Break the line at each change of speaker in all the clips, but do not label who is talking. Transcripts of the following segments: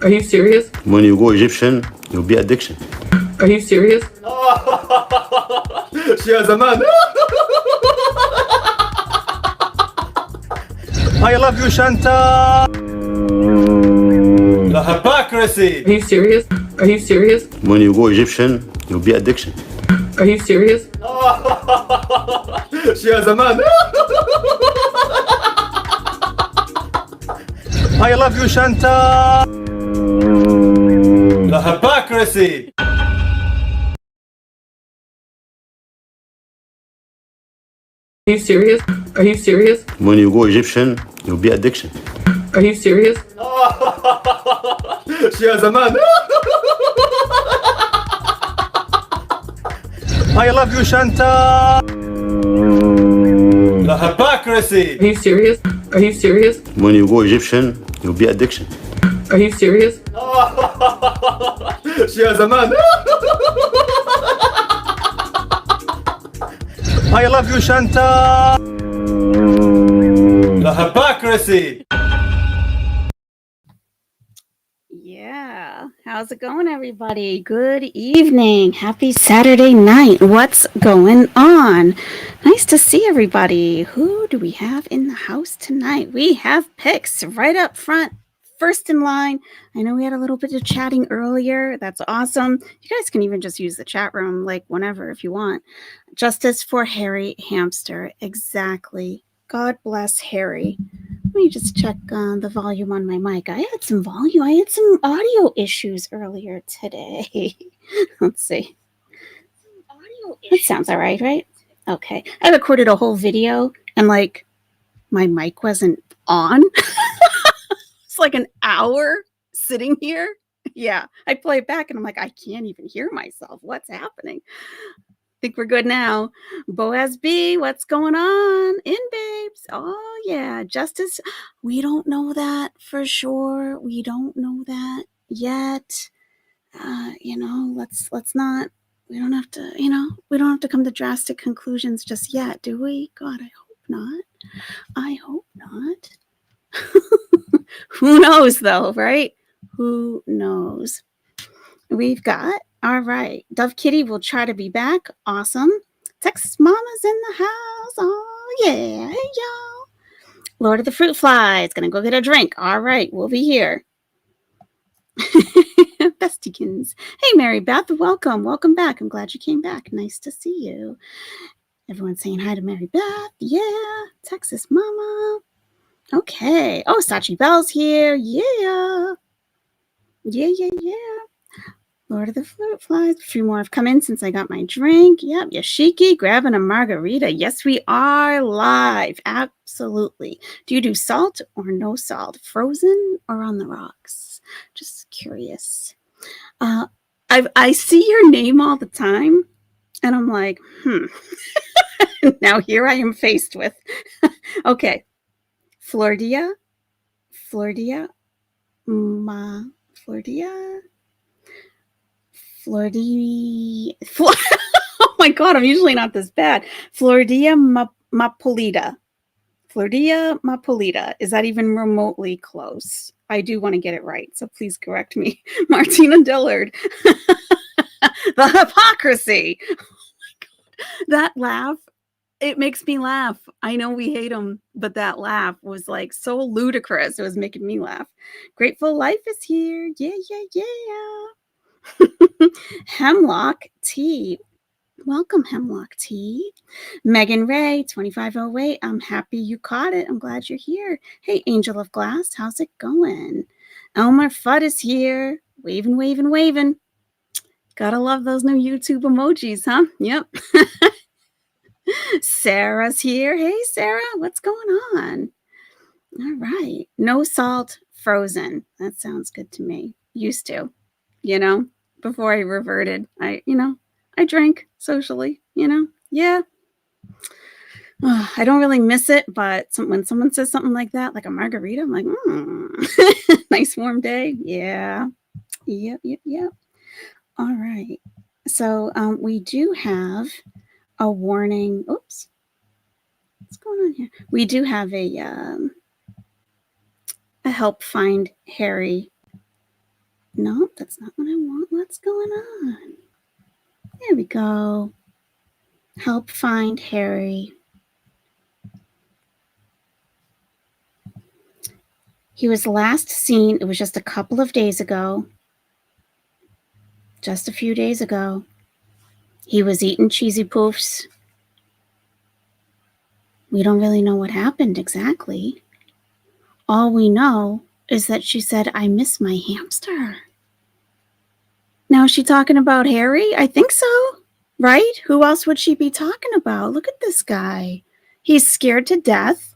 Are you serious?
When you go Egyptian, you'll be addiction.
Are you serious?
She has a man. I love you, Chantal. The hypocrisy.
Are you serious? Are you serious?
When you go Egyptian, you'll be addiction.
Are you serious?
She has a man. I love you, Chantal. The hypocrisy.
Are you serious? Are you serious?
When you go Egyptian, you'll be addiction.
Are you serious?
She has a man. I love you, Chantal. The hypocrisy.
Are you serious? Are you serious?
When you go Egyptian, you'll be addiction.
Are you serious?
She has a man. I love you, Chantal. The hypocrisy.
Yeah. How's it going, everybody? Good evening. Happy Saturday night. What's going on? Nice to see everybody. Who do we have in the house tonight? We have Pix right up front. First in line. I know we had a little bit of chatting earlier. That's awesome. You guys can even just use the chat room like whenever if you want. Justice for Harry Hamster. Exactly. God bless Harry. Let me just check the volume on my mic. I had some volume. I had some audio issues earlier today. Let's see. That sounds all right, right? Okay. I recorded a whole video and like my mic wasn't on. It's like an hour sitting here. Yeah. I play it back and I'm like, I can't even hear myself. What's happening? Think we're good now. Boaz B, what's going on? In, babes. Oh, yeah. Justice. We don't know that for sure. We don't know that yet. Let's not, we don't have to, we don't have to come to drastic conclusions just yet, do we? God, I hope not. I hope not. Who knows, though, right? Who knows? We've got, all right, Dove Kitty will try to be back. Awesome. Texas Mama's in the house. Oh, yeah. Hey, y'all. Lord of the Fruit Fly is going to go get a drink. All right, we'll be here. Bestikins. Hey, Mary Beth, welcome. Welcome back. I'm glad you came back. Nice to see you. Everyone's saying hi to Mary Beth. Yeah. Texas Mama. Okay. Oh, Sachi Bell's here. Yeah. Yeah. Lord of the Fruit Flies. A few more have come in since I got my drink. Yep. Yashiki grabbing a margarita. Yes, we are live. Absolutely. Do you do salt or no salt? Frozen or on the rocks? Just curious. I see your name all the time and I'm like, Now here I am faced with. Okay. Flordia. Oh my God, I'm usually not this bad. Flordia Mapolita. Flordia Mapolita. Is that even remotely close? I do want to get it right, so please correct me. Martina Dillard. The hypocrisy. Oh my God. That laugh, it makes me laugh. I know we hate him, but that laugh was like so ludicrous. It was making me laugh. Grateful Life is here. Yeah. Hemlock Tea. Welcome, Hemlock Tea. Megan Ray, 2508. I'm happy you caught it. I'm glad you're here. Hey, Angel of Glass, how's it going? Elmer Fudd is here. Waving. Gotta love those new YouTube emojis, huh? Yep. Sarah's here. Hey, Sarah, what's going on? All right. No salt, frozen. That sounds good to me. Used to, before I reverted. I drank socially, Yeah. I don't really miss it, but when someone says something like that, like a margarita, I'm like, nice warm day. Yeah. Yep. All right. So we do have a warning. Oops. What's going on here? We do have a help find Harry No, that's not what I want. What's going on? There we go. Help find Harry. He was last seen, it was just a couple of days ago. Just a few days ago. He was eating cheesy poofs. We don't really know what happened exactly. All we know is that she said, I miss my hamster. Now, is she talking about Harry? I think so, right? Who else would she be talking about? Look at this guy. He's scared to death.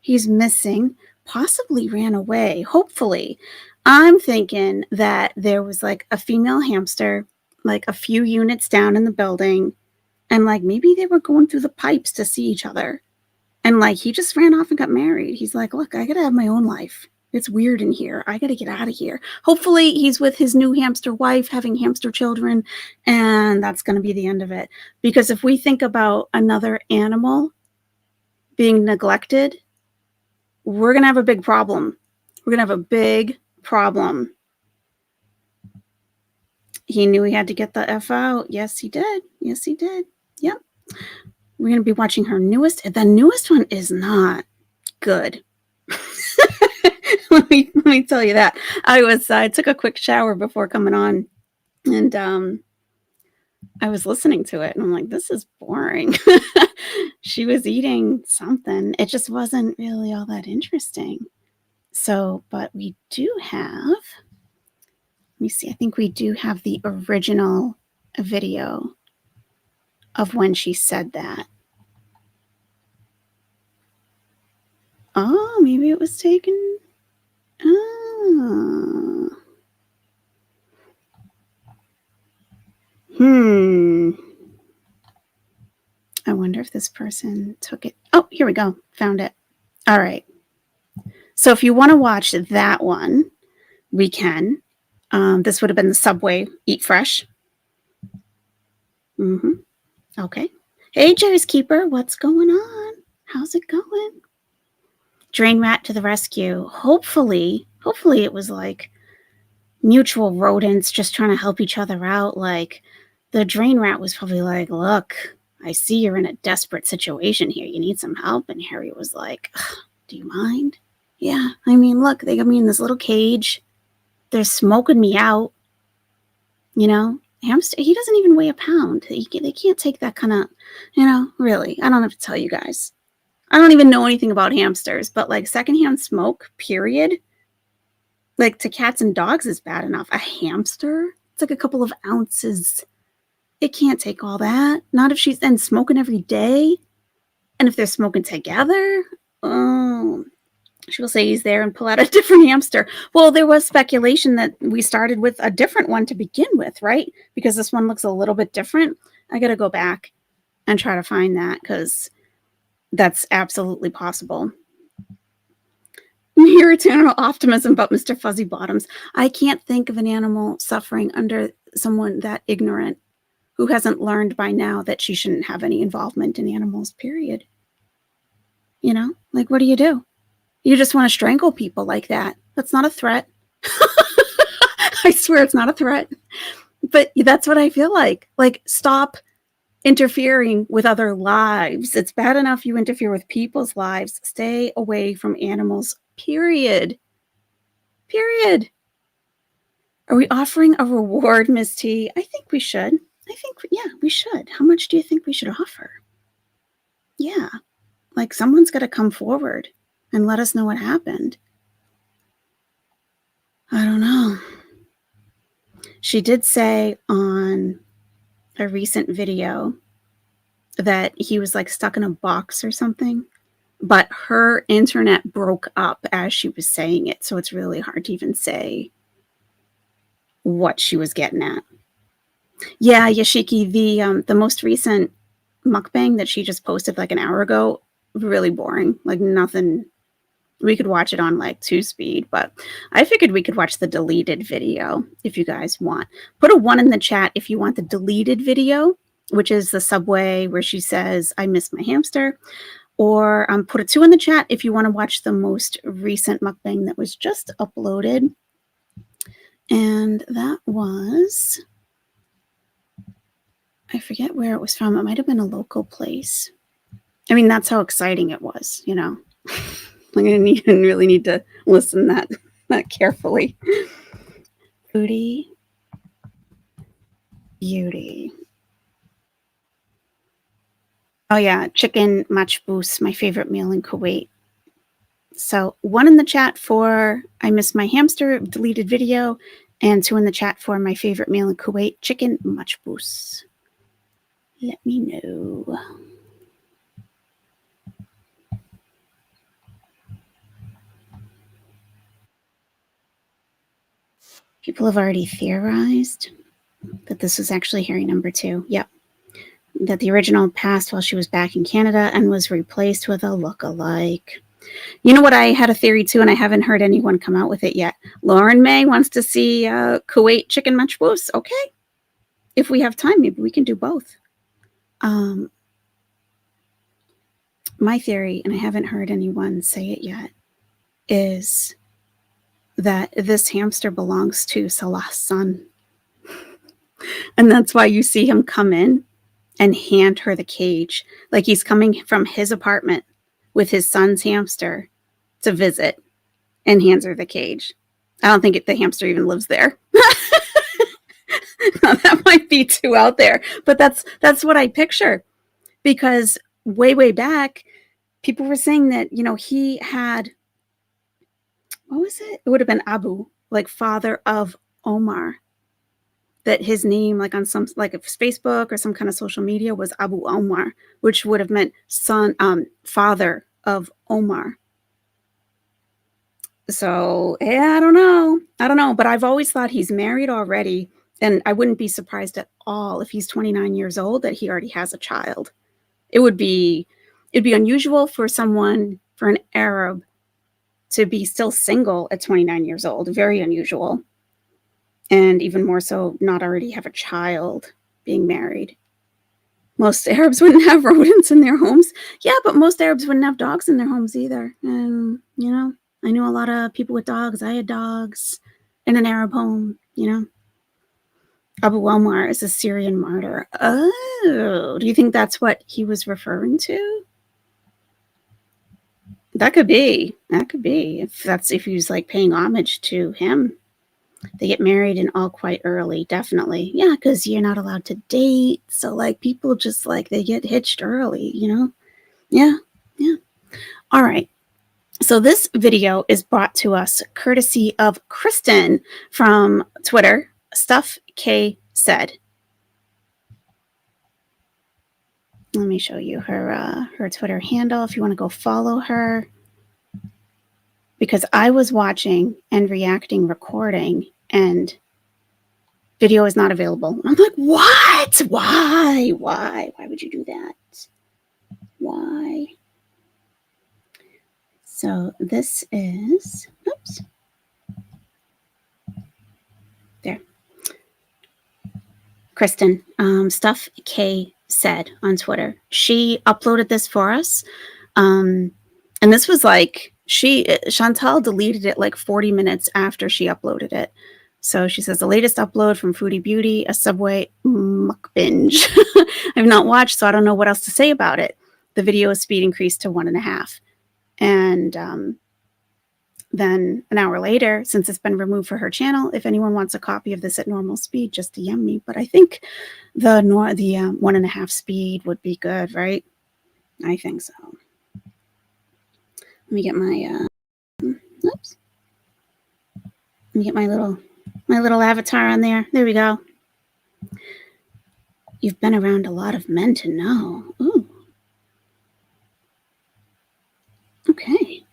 He's missing, possibly ran away, hopefully. I'm thinking that there was like a female hamster, like a few units down in the building, and like maybe they were going through the pipes to see each other. And like he just ran off and got married. He's like, look, I gotta have my own life. It's weird in here. I gotta get out of here. Hopefully he's with his new hamster wife, having hamster children, and that's gonna be the end of it. Because if we think about another animal being neglected, we're gonna have a big problem. We're gonna have a big problem. He knew he had to get the F out. Yes, he did. Yes, he did. Yep. We're going to be watching her newest. The newest one is not good. let me tell you that. I took a quick shower before coming on, and I was listening to it, and I'm like, this is boring. She was eating something. It just wasn't really all that interesting. So, but we do have, let me see, I think we do have the original video of when she said that. Oh, maybe it was taken. Oh. I wonder if this person took it. Oh, here we go. Found it. All right. So if you want to watch that one, we can. This would have been the Subway Eat Fresh. Okay. Hey, Jerry's Keeper. What's going on? How's it going? Drain rat to the rescue. Hopefully it was like mutual rodents just trying to help each other out. Like the drain rat was probably like, look, I see you're in a desperate situation here. You need some help. And Harry was like, do you mind? Yeah. I mean, look, they got me in this little cage. They're smoking me out. You know, hamster, he doesn't even weigh a pound. They can't take that kind of, really. I don't have to tell you guys. I don't even know anything about hamsters, but like secondhand smoke, period. Like to cats and dogs is bad enough. A hamster, it's like a couple of ounces. It can't take all that. Not if she's then smoking every day. And if they're smoking together, she'll say he's there and pull out a different hamster. Well, there was speculation that we started with a different one to begin with, right? Because this one looks a little bit different. I got to go back and try to find that because that's absolutely possible. Your eternal optimism about Mr. Fuzzy Bottoms. I can't think of an animal suffering under someone that ignorant who hasn't learned by now that she shouldn't have any involvement in animals, period. Like, what do? You just want to strangle people like that. That's not a threat. I swear it's not a threat. But that's what I feel like. Like, stop interfering with other lives. It's bad enough you interfere with people's lives. Stay away from animals, period. Period. Are we offering a reward, Miss T? I think we should. We should. How much do you think we should offer? Yeah. Like, someone's got to come forward and let us know what happened. I don't know. She did say on a recent video that he was like stuck in a box or something, but her internet broke up as she was saying it. So it's really hard to even say what she was getting at. Yeah, Yashiki, the most recent mukbang that she just posted like an hour ago, really boring. Like nothing. We could watch it on like 2-speed, but I figured we could watch the deleted video if you guys want. Put a 1 in the chat if you want the deleted video, which is the Subway where she says, I miss my hamster. Or put a 2 in the chat if you want to watch the most recent mukbang that was just uploaded. And that was, I forget where it was from. It might have been a local place. I mean, that's how exciting it was, you know. I'm going to really need to listen that carefully. Foodie Beauty. Oh, yeah. Chicken matchboos, my favorite meal in Kuwait. So 1 in the chat for I miss my hamster deleted video, and 2 in the chat for my favorite meal in Kuwait, chicken matchboos. Let me know. People have already theorized that this was actually Harry number 2. Yep. That the original passed while she was back in Canada and was replaced with a look-alike. You know what? I had a theory too, and I haven't heard anyone come out with it yet. Lauren May wants to see Kuwait chicken matchboos. Okay. If we have time, maybe we can do both. My theory, and I haven't heard anyone say it yet, is that this hamster belongs to Salah's son. And that's why you see him come in and hand her the cage. Like he's coming from his apartment with his son's hamster to visit and hands her the cage. I don't think the hamster even lives there. That might be too out there, but that's what I picture. Because way back, people were saying that, you know, he had, what was it? It would have been Abu, like father of Omar. That his name, like on some, like if Facebook or some kind of social media, was Abu Omar, which would have meant son, father of Omar. So yeah, I don't know, but I've always thought he's married already, and I wouldn't be surprised at all if he's 29 years old that he already has a child. It'd be unusual for an Arab to be still single at 29 years old. Very unusual. And even more so, not already have a child being married. Most Arabs wouldn't have rodents in their homes. Yeah, but most Arabs wouldn't have dogs in their homes either. And, you know, I know a lot of people with dogs. I had dogs in an Arab home, you know. Abu Omar is a Syrian martyr. Oh, do you think that's what he was referring to? That could be. If he was like paying homage to him. They get married and all quite early, definitely. Yeah, because you're not allowed to date. So, like, people just, like, they get hitched early, you know? Yeah. All right. So this video is brought to us courtesy of Kristen from Twitter, Stuff K Said. Let me show you her Twitter handle if you want to go follow her. Because I was watching and reacting, recording, and video is not available. I'm like, what? Why? Why would you do that? Why? So this is, oops. There. Kristen, Stuff K Said on Twitter. She uploaded this for us. And this was like, Chantal deleted it like 40 minutes after she uploaded it. So she says, the latest upload from Foodie Beauty, a Subway mukbang. I've not watched, so I don't know what else to say about it. The video speed increased to 1.5. And then an hour later, since it's been removed for her channel, if anyone wants a copy of this at normal speed, just DM me. But I think the 1.5 speed would be good, right? I think so. Let me get my, oops. Let me get my little avatar on there. There we go. You've been around a lot of men to know. Ooh. Okay.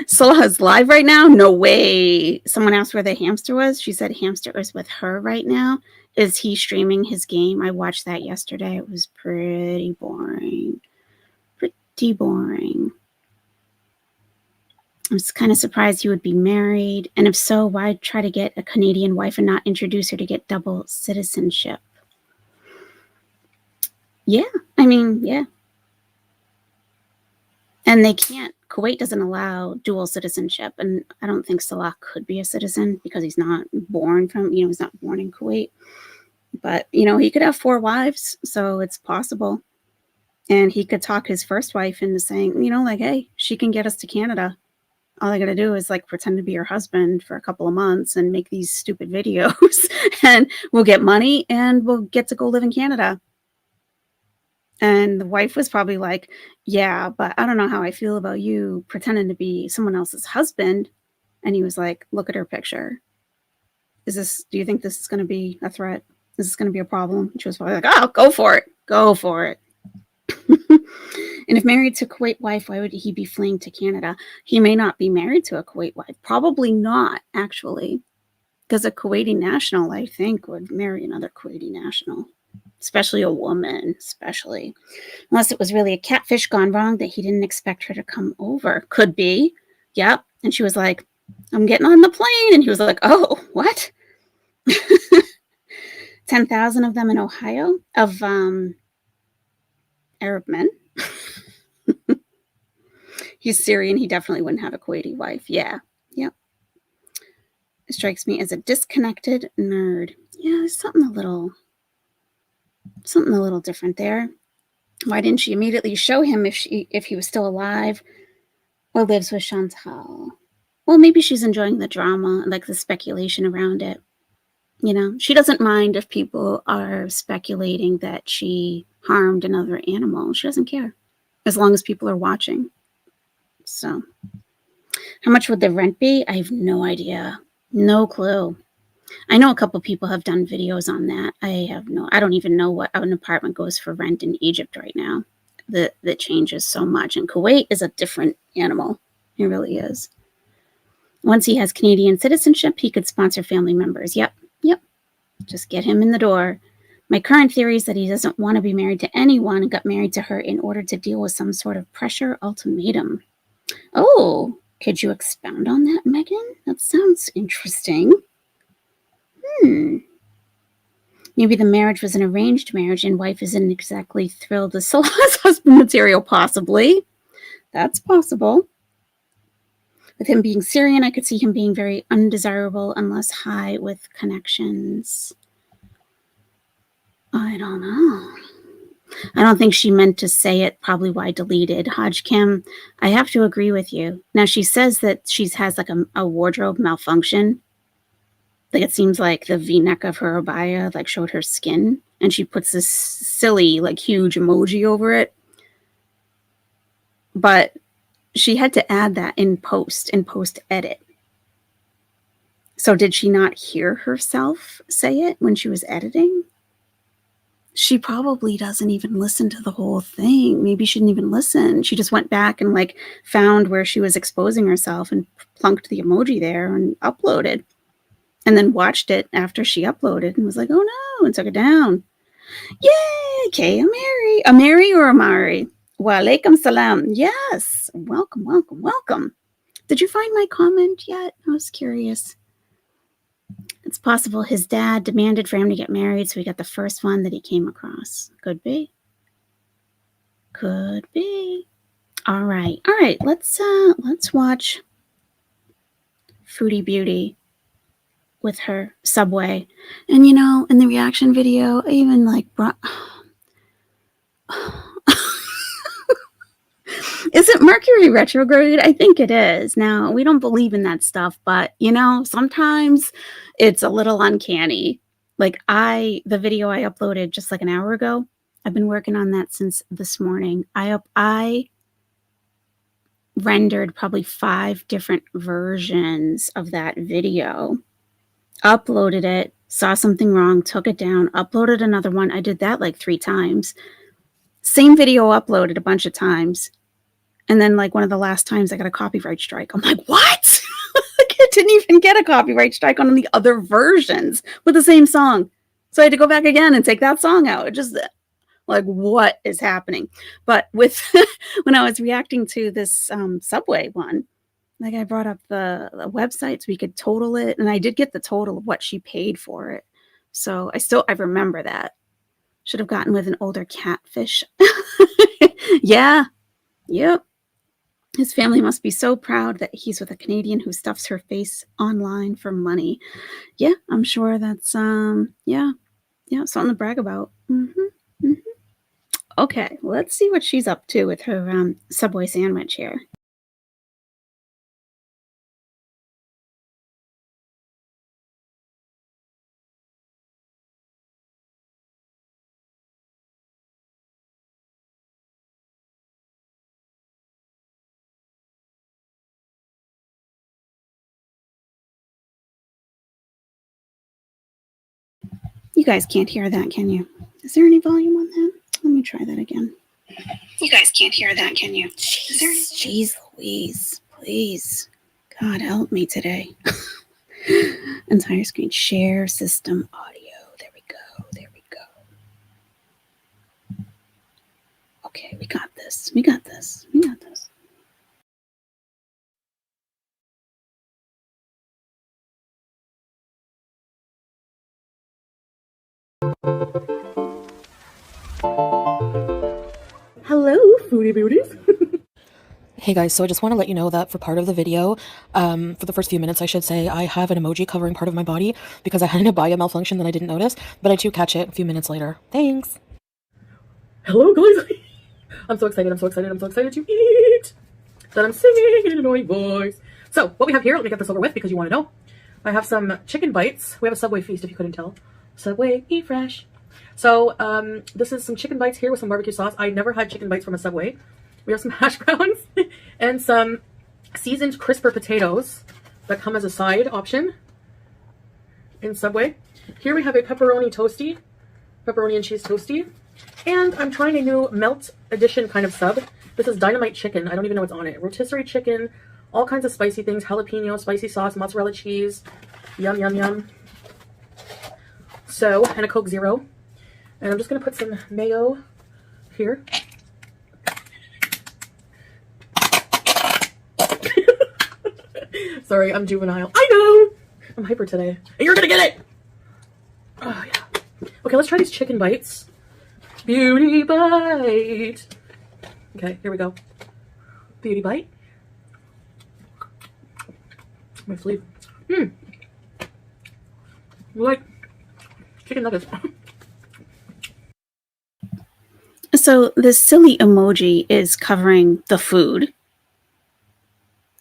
Salah's live right now? No way. Someone asked where the hamster was. She said hamster is with her right now. Is he streaming his game? I watched that yesterday. It was pretty boring. Pretty boring. I'm just kind of surprised he would be married. And if so, why try to get a Canadian wife and not introduce her to get double citizenship? Yeah, I mean, yeah. And they can't Kuwait doesn't allow dual citizenship, and I don't think Salah could be a citizen because he's not born he's not born in Kuwait. But, he could have 4 wives, so it's possible. And he could talk his first wife into saying, hey, she can get us to Canada. All I got to do is pretend to be her husband for a couple of months and make these stupid videos and we'll get money and we'll get to go live in Canada. And the wife was probably like, yeah, but I don't know how I feel about you pretending to be someone else's husband. And he was like, look at her picture. Do you think this is going to be a threat? Is this going to be a problem? She was probably like, oh, go for it. Go for it. And if married to a Kuwait wife, why would he be fleeing to Canada? He may not be married to a Kuwait wife. Probably not, actually. Because a Kuwaiti national, I think, would marry another Kuwaiti national. Especially a woman, especially. Unless it was really a catfish gone wrong that he didn't expect her to come over. Could be. Yep. And she was like, I'm getting on the plane. And he was like, oh, what? 10,000 of them in Ohio of Arab men. He's Syrian. He definitely wouldn't have a Kuwaiti wife. Yeah. Yep. It strikes me as a disconnected nerd. Yeah, there's something a little different there. Why didn't she immediately show him if he was still alive or lives with Chantal? Well, maybe she's enjoying the drama, the speculation around it. She doesn't mind if people are speculating that she harmed another animal. She doesn't care as long as people are watching. So how much would the rent be? I have no idea. No clue. I know a couple people have done videos on that. I don't even know what an apartment goes for rent in Egypt right now. That changes so much. And Kuwait is a different animal. It really is. Once he has Canadian citizenship, he could sponsor family members. Yep. Just get him in the door. My current theory is that he doesn't want to be married to anyone and got married to her in order to deal with some sort of pressure ultimatum. Oh, could you expound on that, Megan? That sounds interesting. Maybe the marriage was an arranged marriage and wife isn't exactly thrilled with Salah's husband material, possibly. That's possible. With him being Syrian, I could see him being very undesirable unless high with connections. I don't know. I don't think she meant to say it, probably why deleted. Hodge Kim, I have to agree with you. Now, she says that she has a wardrobe malfunction. It seems like the V-neck of her abaya showed her skin, and she puts this silly, huge emoji over it. But she had to add that in post edit. So did she not hear herself say it when she was editing? She probably doesn't even listen to the whole thing. Maybe she didn't even listen. She just went back and found where she was exposing herself and plunked the emoji there and uploaded. And then watched it after she uploaded and was like, oh no, and took it down. Yay, Kay Amari. Amari or Amari? Wa alaikum salam. Yes. Welcome, welcome, welcome. Did you find my comment yet? I was curious. It's possible his dad demanded for him to get married, so he got the first one that he came across. Could be. Could be. All right. Let's watch Foodie Beauty with her Subway. And in the reaction video, I even brought Is it Mercury retrograde? I think it is. Now, we don't believe in that stuff, but sometimes it's a little uncanny. The video I uploaded just an hour ago, I've been working on that since this morning. I rendered probably 5 different versions of that video, uploaded it, saw something wrong, took it down, uploaded another one. I did that 3 times. Same video uploaded a bunch of times. And then one of the last times I got a copyright strike. I'm like, what? I didn't even get a copyright strike on the other versions with the same song. So I had to go back again and take that song out. It just what is happening? But with when I was reacting to this Subway one, I brought up the website so we could total it. And I did get the total of what she paid for it. So I remember that. Should have gotten with an older catfish. Yeah. Yep. His family must be so proud that he's with a Canadian who stuffs her face online for money. Yeah, I'm sure that's yeah, something to brag about. Okay, let's see what she's up to with her Subway sandwich here. You guys can't hear that, can you? Is there any volume on that? Let me try that again. You guys can't hear that, can you? Jeez Louise, please. God help me today. Entire screen share system audio. There we go. There we go. Okay, we got this. We got this. We got this. Hello, foodie beauties.
Hey guys, so I just want to let you know that for part of the video, for the first few minutes I should say, I have an emoji covering part of my body because I had an abaya malfunction that I didn't notice, but I do catch it a few minutes later. Thanks!
Hello, guys. I'm so excited. I'm so excited. I'm so excited to eat that I'm singing in an annoying voice. So what we have here, let me get this over with because you want to know. I have some chicken bites. We have a Subway feast if you couldn't tell. Subway, eat fresh. So this is some chicken bites here with some barbecue sauce. I never had chicken bites from a Subway. We have some hash browns and some seasoned crisper potatoes that come as a side option in Subway. Here we have a pepperoni toasty, pepperoni and cheese toasty. And I'm trying a new melt edition kind of sub. This is dynamite chicken. I don't even know what's on it. Rotisserie chicken, all kinds of spicy things, jalapeno, spicy sauce, mozzarella cheese. Yum, yum, yum. So, and a Coke Zero. And I'm just going to put some mayo here. Sorry, I'm juvenile. I know! I'm hyper today. And you're gonna get it! Oh, yeah. Okay, let's try these chicken bites. Beauty bite. Okay, here we go. Beauty bite. My sleeve. You like chicken nuggets.
So this silly emoji is covering the food.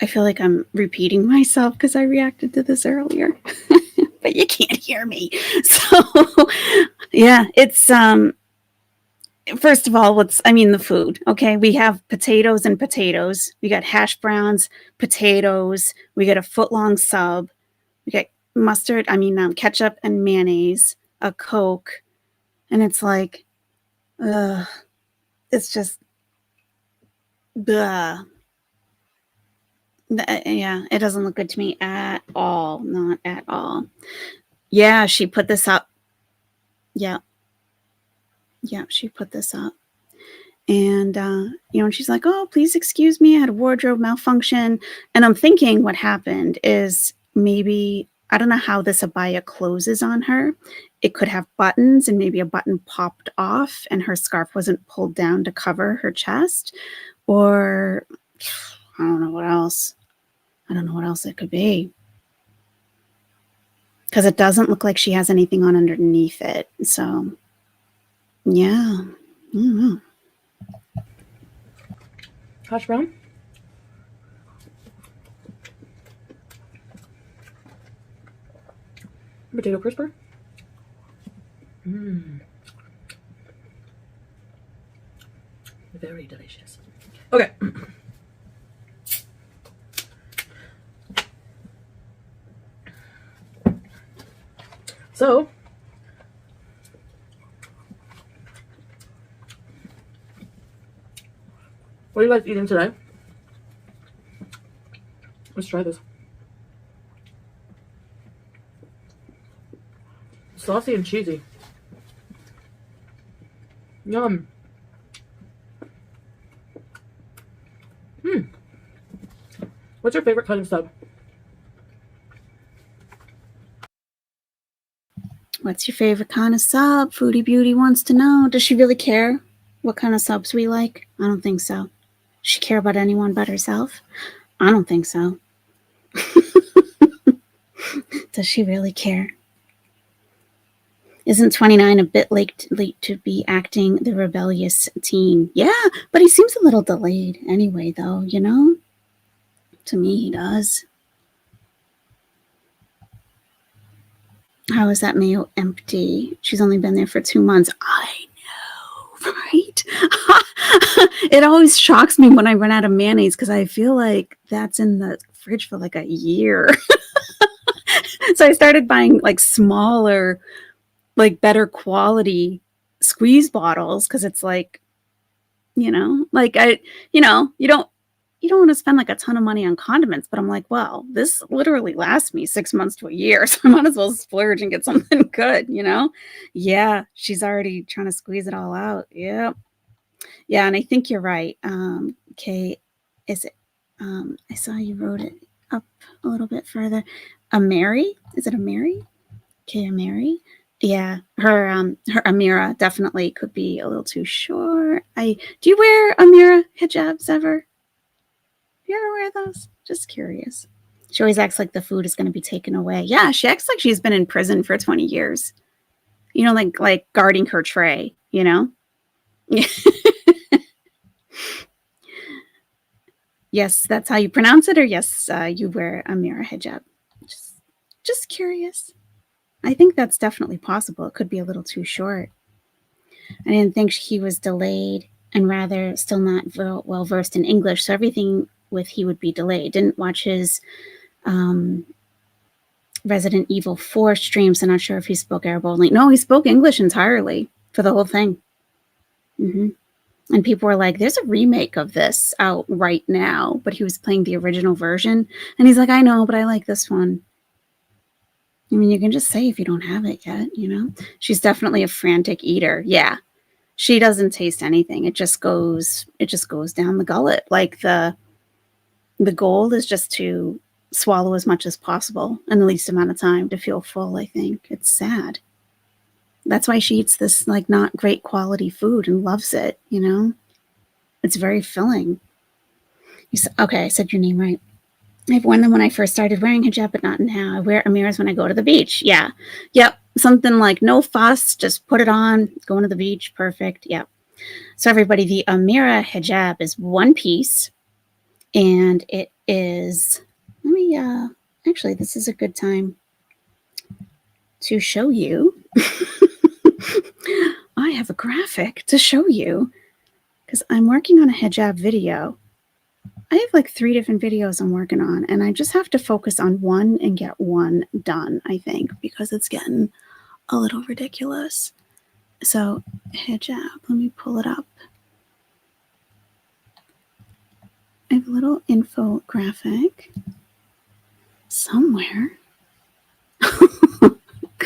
I feel like I'm repeating myself because I reacted to this earlier, but you can't hear me. So yeah, it's first of all, the food. Okay, we have potatoes and potatoes. We got hash browns, potatoes. We got a foot-long sub. We got mustard. Ketchup and mayonnaise, a Coke, and it's like, it's just, blah. Yeah, it doesn't look good to me at all. Not at all. Yeah, she put this up. Yeah, she put this up. And, and she's like, oh, please excuse me. I had a wardrobe malfunction. And I'm thinking what happened is maybe, I don't know how this abaya closes on her. It could have buttons and maybe a button popped off and her scarf wasn't pulled down to cover her chest. Or I don't know what else. I don't know what else it could be. Because it doesn't look like she has anything on underneath it. So, yeah. I don't know.
Hash brown. Potato crisper. Very delicious. Okay. So, what are you guys eating today? Let's try this. Saucy and cheesy. Yum. What's your favorite kind of sub?
What's your favorite kind of sub? Foodie Beauty wants to know. Does she really care what kind of subs we like? I don't think so. She care about anyone but herself? I don't think so. Does she really care? Isn't 29 a bit late to be acting the rebellious teen? Yeah, but he seems a little delayed anyway, though, you know? To me, he does. How is that mayo empty? She's only been there for 2 months. I know, right? It always shocks me when I run out of mayonnaise because I feel like that's in the fridge for like a year. So I started buying like smaller, like better quality squeeze bottles because it's like, you don't want to spend like a ton of money on condiments, but I'm like, well, this literally lasts me 6 months to a year, so I might as well splurge and get something good, you know? Yeah, she's already trying to squeeze it all out. Yep. Yeah, and I think you're right. Okay, is it? I saw you wrote it up a little bit further. A Mary? Is it a Mary? Okay, a Mary. Yeah, her Amira definitely could be a little too short. Do you wear Amira hijabs ever? You ever wear those? Just curious. She always acts like the food is going to be taken away. Yeah, she acts like she's been in prison for 20 years. You know, like guarding her tray, you know? Yes, that's how you pronounce it, or yes, you wear a mirror hijab. Just curious. I think that's definitely possible. It could be a little too short. I didn't think he was delayed and rather still not well versed in English, so everything with he would be delayed. Didn't watch his Resident Evil 4 stream, so not sure if he spoke Arab only. No, he spoke English entirely for the whole thing. And people were like, there's a remake of this out right now, but he was playing the original version. And he's like, I know, but I like this one. I mean, you can just say if you don't have it yet, you know? She's definitely a frantic eater. Yeah. She doesn't taste anything. It just goes down the gullet. Like the goal is just to swallow as much as possible in the least amount of time to feel full, I think. It's sad. That's why she eats this like not great quality food and loves it, you know? It's very filling. Okay, I said your name right. I've worn them when I first started wearing hijab, but not now. I wear Amiras when I go to the beach. Yeah. Yep. Something like no fuss, just put it on, going to the beach. Perfect. Yep. So everybody, the Amira hijab is one piece, and it is, actually, this is a good time to show you. I have a graphic to show you because I'm working on a hijab video. I have like 3 different videos I'm working on, and I just have to focus on one and get one done, I think, because it's getting a little ridiculous. So hijab, let me pull it up. I have a little infographic somewhere.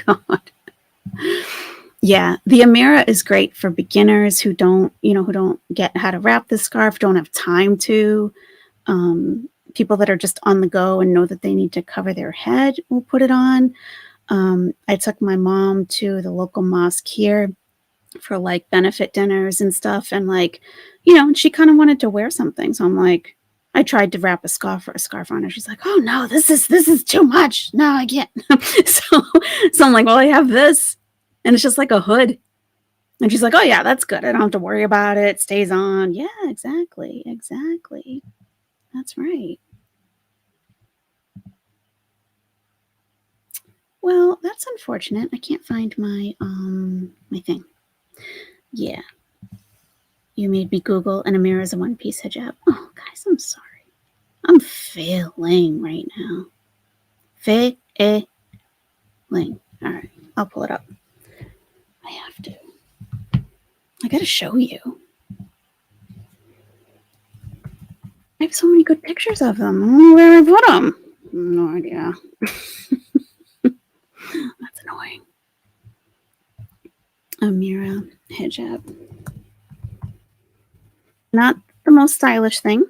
God. Yeah, the Amira is great for beginners who don't get how to wrap the scarf, don't have time to. People that are just on the go and know that they need to cover their head will put it on. I took my mom to the local mosque here for like benefit dinners and stuff, and like, she kind of wanted to wear something, so I'm like, I tried to wrap a scarf on her. She's like, oh no, this is too much. No, I can't. so I'm like, well, I have this. And it's just like a hood. And she's like, oh, yeah, that's good. I don't have to worry about it. It stays on. Yeah, exactly. Exactly. That's right. Well, that's unfortunate. I can't find my my thing. Yeah. You made me Google and Amira is a one-piece hijab. Oh, guys, I'm sorry. I'm failing right now. Failing. All right. I'll pull it up. I have to. I gotta show you. I have so many good pictures of them. I don't know where I put them. No idea. That's annoying. Amira hijab. Not the most stylish thing.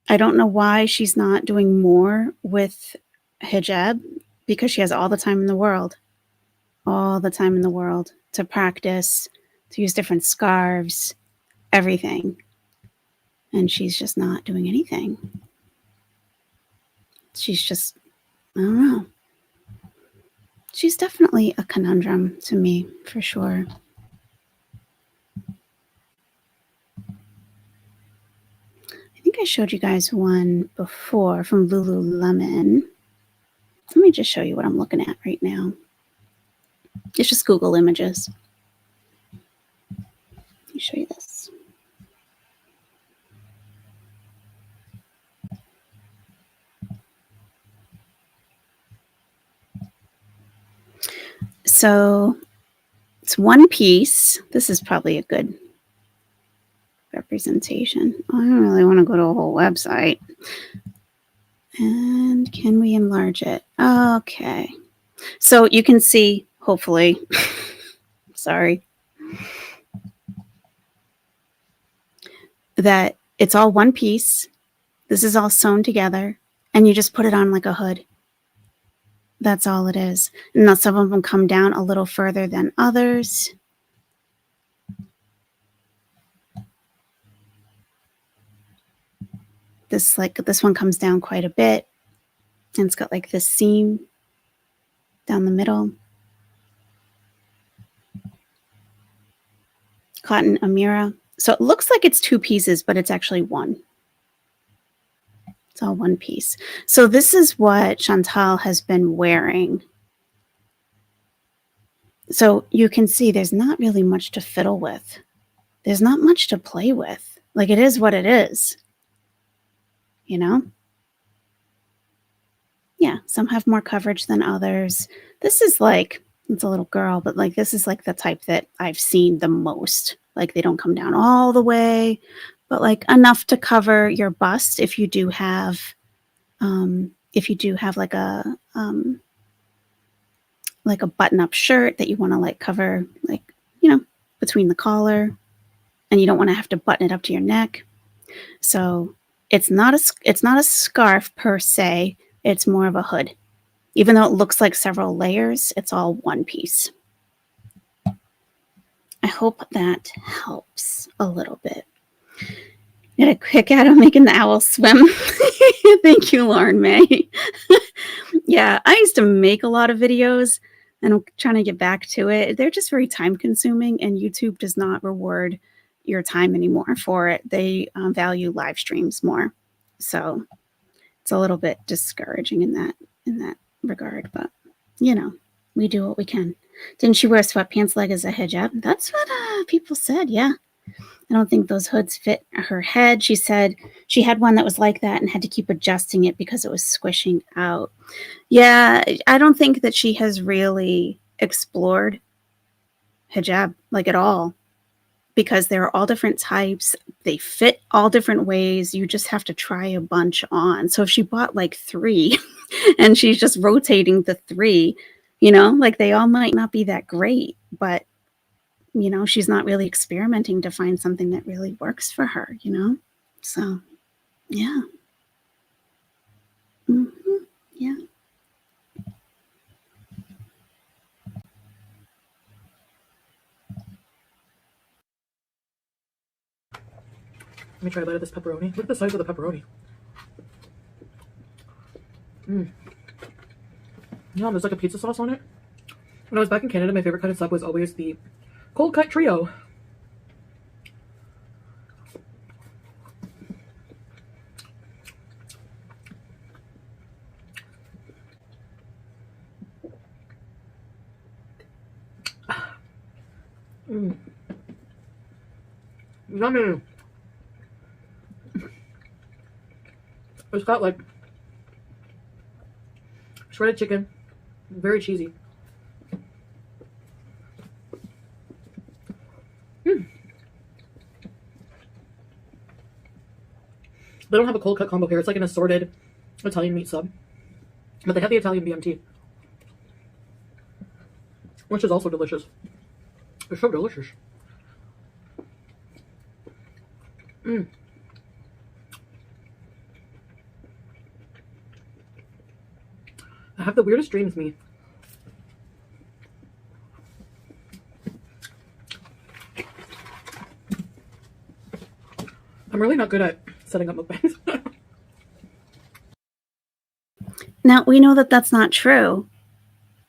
I don't know why she's not doing more with hijab, because she has all the time in the world. All the time in the world to practice, to use different scarves, everything. and she's just not doing anything. She's just, I don't know. She's definitely a conundrum to me, for sure. I think I showed you guys one before from Lululemon. Let me just show you what I'm looking at right now. It's just Google Images. Let me show you this. So it's one piece. This is probably a good representation. I don't really want to go to a whole website. And can we enlarge it? Okay. So you can see, hopefully, sorry, that it's all one piece. This is all sewn together, and you just put it on like a hood. That's all it is. And now some of them come down a little further than others. This one comes down quite a bit, and it's got like this seam down the middle. Cotton Amira. So it looks like it's two pieces, but it's actually one. It's all one piece. So this is what Chantal has been wearing. So you can see there's not really much to fiddle with. There's not much to play with. Like, it is what it is. You know? Yeah, some have more coverage than others. This is like, it's a little girl, but like this is like the type that I've seen the most. Like, they don't come down all the way, but like enough to cover your bust if you do have like a button-up shirt that you want to like cover, like, you know, between the collar, and you don't want to have to button it up to your neck. So it's not a scarf per se. It's more of a hood. Even though it looks like several layers, it's all one piece. I hope that helps a little bit. Get a kick out of making the owl swim. Thank you, Lauren May. Yeah, I used to make a lot of videos, and I'm trying to get back to it. They're just very time consuming, and YouTube does not reward your time anymore for it. They value live streams more. So it's a little bit discouraging in that regard, but you know, we do what we can. Didn't she wear sweatpants leg as a hijab? That's what people said. Yeah. I don't think those hoods fit her head. She said she had one that was like that and had to keep adjusting it because it was squishing out. Yeah, I don't think that she has really explored hijab like at all, because there are all different types. They fit all different ways. You just have to try a bunch on. So if she bought like 3 and she's just rotating the 3, you know, like they all might not be that great, but you know, she's not really experimenting to find something that really works for her, you know? So, yeah. Yeah.
Let me try a bite of this pepperoni. Look at the size of the pepperoni. Yeah, there's like a pizza sauce on it. When I was back in Canada, my favorite kind of sub was always the cold cut trio. Yummy. It's got like shredded chicken, very cheesy. They don't have a cold cut combo here. It's like an assorted Italian meat sub, but they have the Italian BMT, which is also delicious. It's so delicious. I have the weirdest dreams, me. I'm really not good at setting up mukbangs.
Now, we know that that's not true.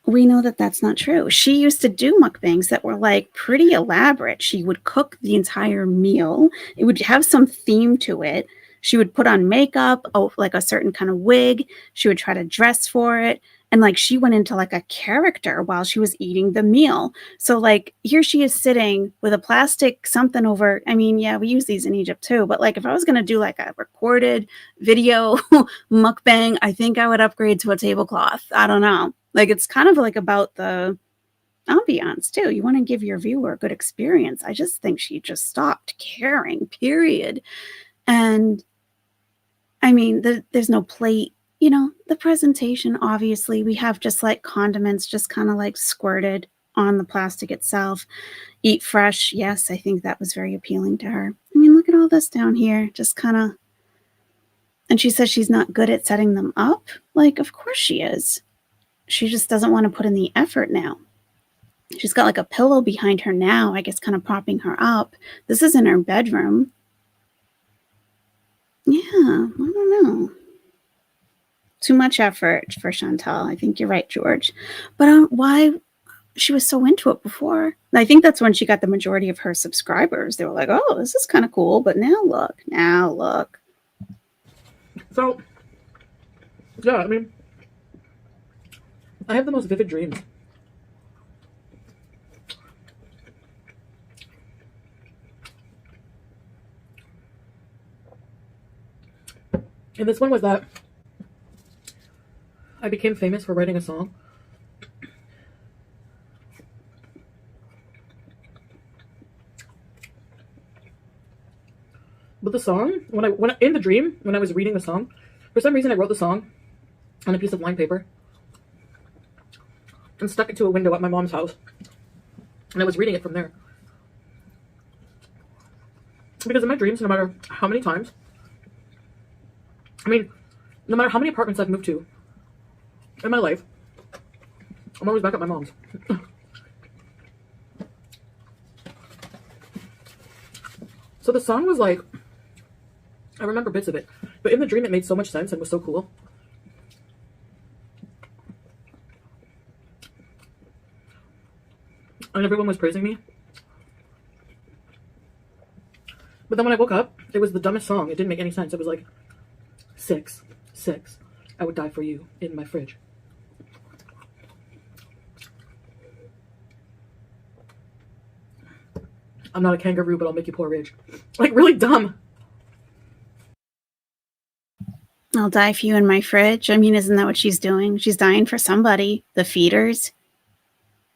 We know that that's not true. She used to do mukbangs that were like pretty elaborate. She would cook the entire meal. It would have some theme to it. She would put on makeup, like a certain kind of wig. She would try to dress for it. And like she went into like a character while she was eating the meal. So like here she is sitting with a plastic something over. I mean, yeah, we use these in Egypt too. But like if I was going to do like a recorded video mukbang, I think I would upgrade to a tablecloth. I don't know. Like it's kind of like about the ambiance too. You want to give your viewer a good experience. I just think she just stopped caring, period. And I mean, there's no plate, you know, the presentation, obviously we have just like condiments, just kind of like squirted on the plastic itself. Eat fresh. Yes, I think that was very appealing to her. I mean, look at all this down here, just kind of, and she says she's not good at setting them up. Like, of course she is. She just doesn't want to put in the effort now. She's got like a pillow behind her now, I guess kind of propping her up. This is in her bedroom. Yeah, I don't know. Too much effort for Chantal. I think you're right, George. But why she was so into it before? I think that's when she got the majority of her subscribers. They were like, oh, this is kind of cool. But now look.
So, yeah, I mean, I have the most vivid dreams. And this one was that I became famous for writing a song. But the song, when I in the dream, when I was reading the song, for some reason I wrote the song on a piece of line paper and stuck it to a window at my mom's house. And I was reading it from there. Because in my dreams, no matter how many times, I mean, no matter how many apartments I've moved to in my life, I'm always back at my mom's. So the song was like, I remember bits of it, but in the dream it made so much sense and was so cool. And everyone was praising me. But then when I woke up, it was the dumbest song. It didn't make any sense. It was like, 6, I would die for you in my fridge. I'm not a kangaroo, but I'll make you porridge. Like, really dumb.
I'll die for you in my fridge. I mean, isn't that what she's doing? She's dying for somebody. The feeders.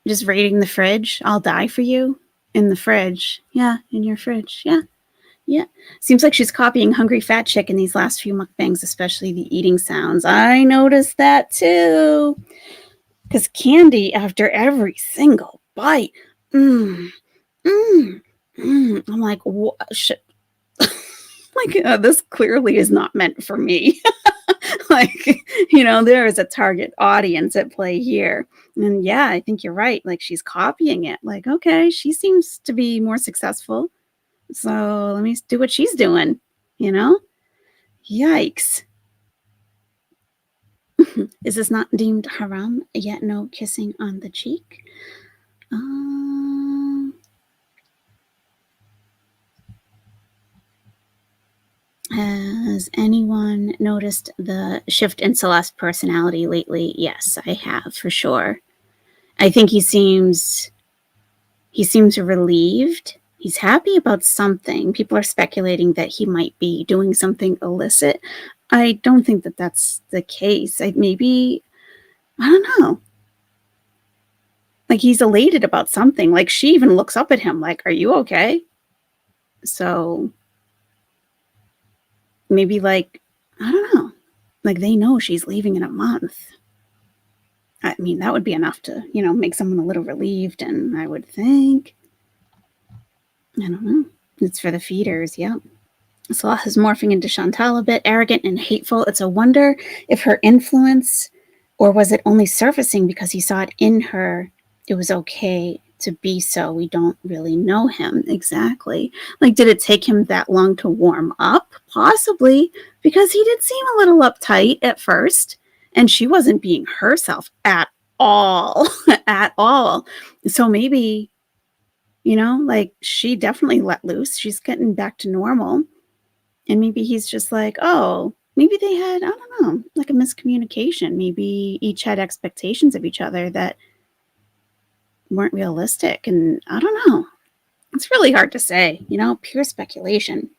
Just raiding the fridge. I'll die for you in the fridge. Yeah, in your fridge. Yeah. Yeah. Seems like she's copying Hungry Fat Chick in these last few mukbangs, especially the eating sounds. I noticed that too. Because Candy, after every single bite, I'm like, what? Like, this clearly is not meant for me. Like, you know, there is a target audience at play here. And yeah, I think you're right. Like, she's copying it. Like, okay, she seems to be more successful. So let me do what she's doing, you know? Yikes. Is this not deemed haram? Yet no kissing on the cheek? Has anyone noticed the shift in Celeste's personality lately? Yes, I have, for sure. I think he seems relieved. He's happy about something. People are speculating that he might be doing something illicit. I don't think that that's the case. I don't know. Like, he's elated about something. Like, she even looks up at him like, are you okay? So maybe, like, I don't know. Like, they know she's leaving in a month. I mean, that would be enough to, you know, make someone a little relieved. And I would think, I don't know. It's for the feeders. Yep. Salah is morphing into Chantal a bit, arrogant and hateful. It's a wonder if her influence, or was it only surfacing because he saw it in her? It was okay to be so. We don't really know him exactly. Like, did it take him that long to warm up? Possibly, because he did seem a little uptight at first, and she wasn't being herself at all, at all. So maybe, like, she definitely let loose. She's getting back to normal. And maybe he's just like, oh, maybe they had, I don't know, like a miscommunication. Maybe each had expectations of each other that weren't realistic. And I don't know. It's really hard to say, pure speculation.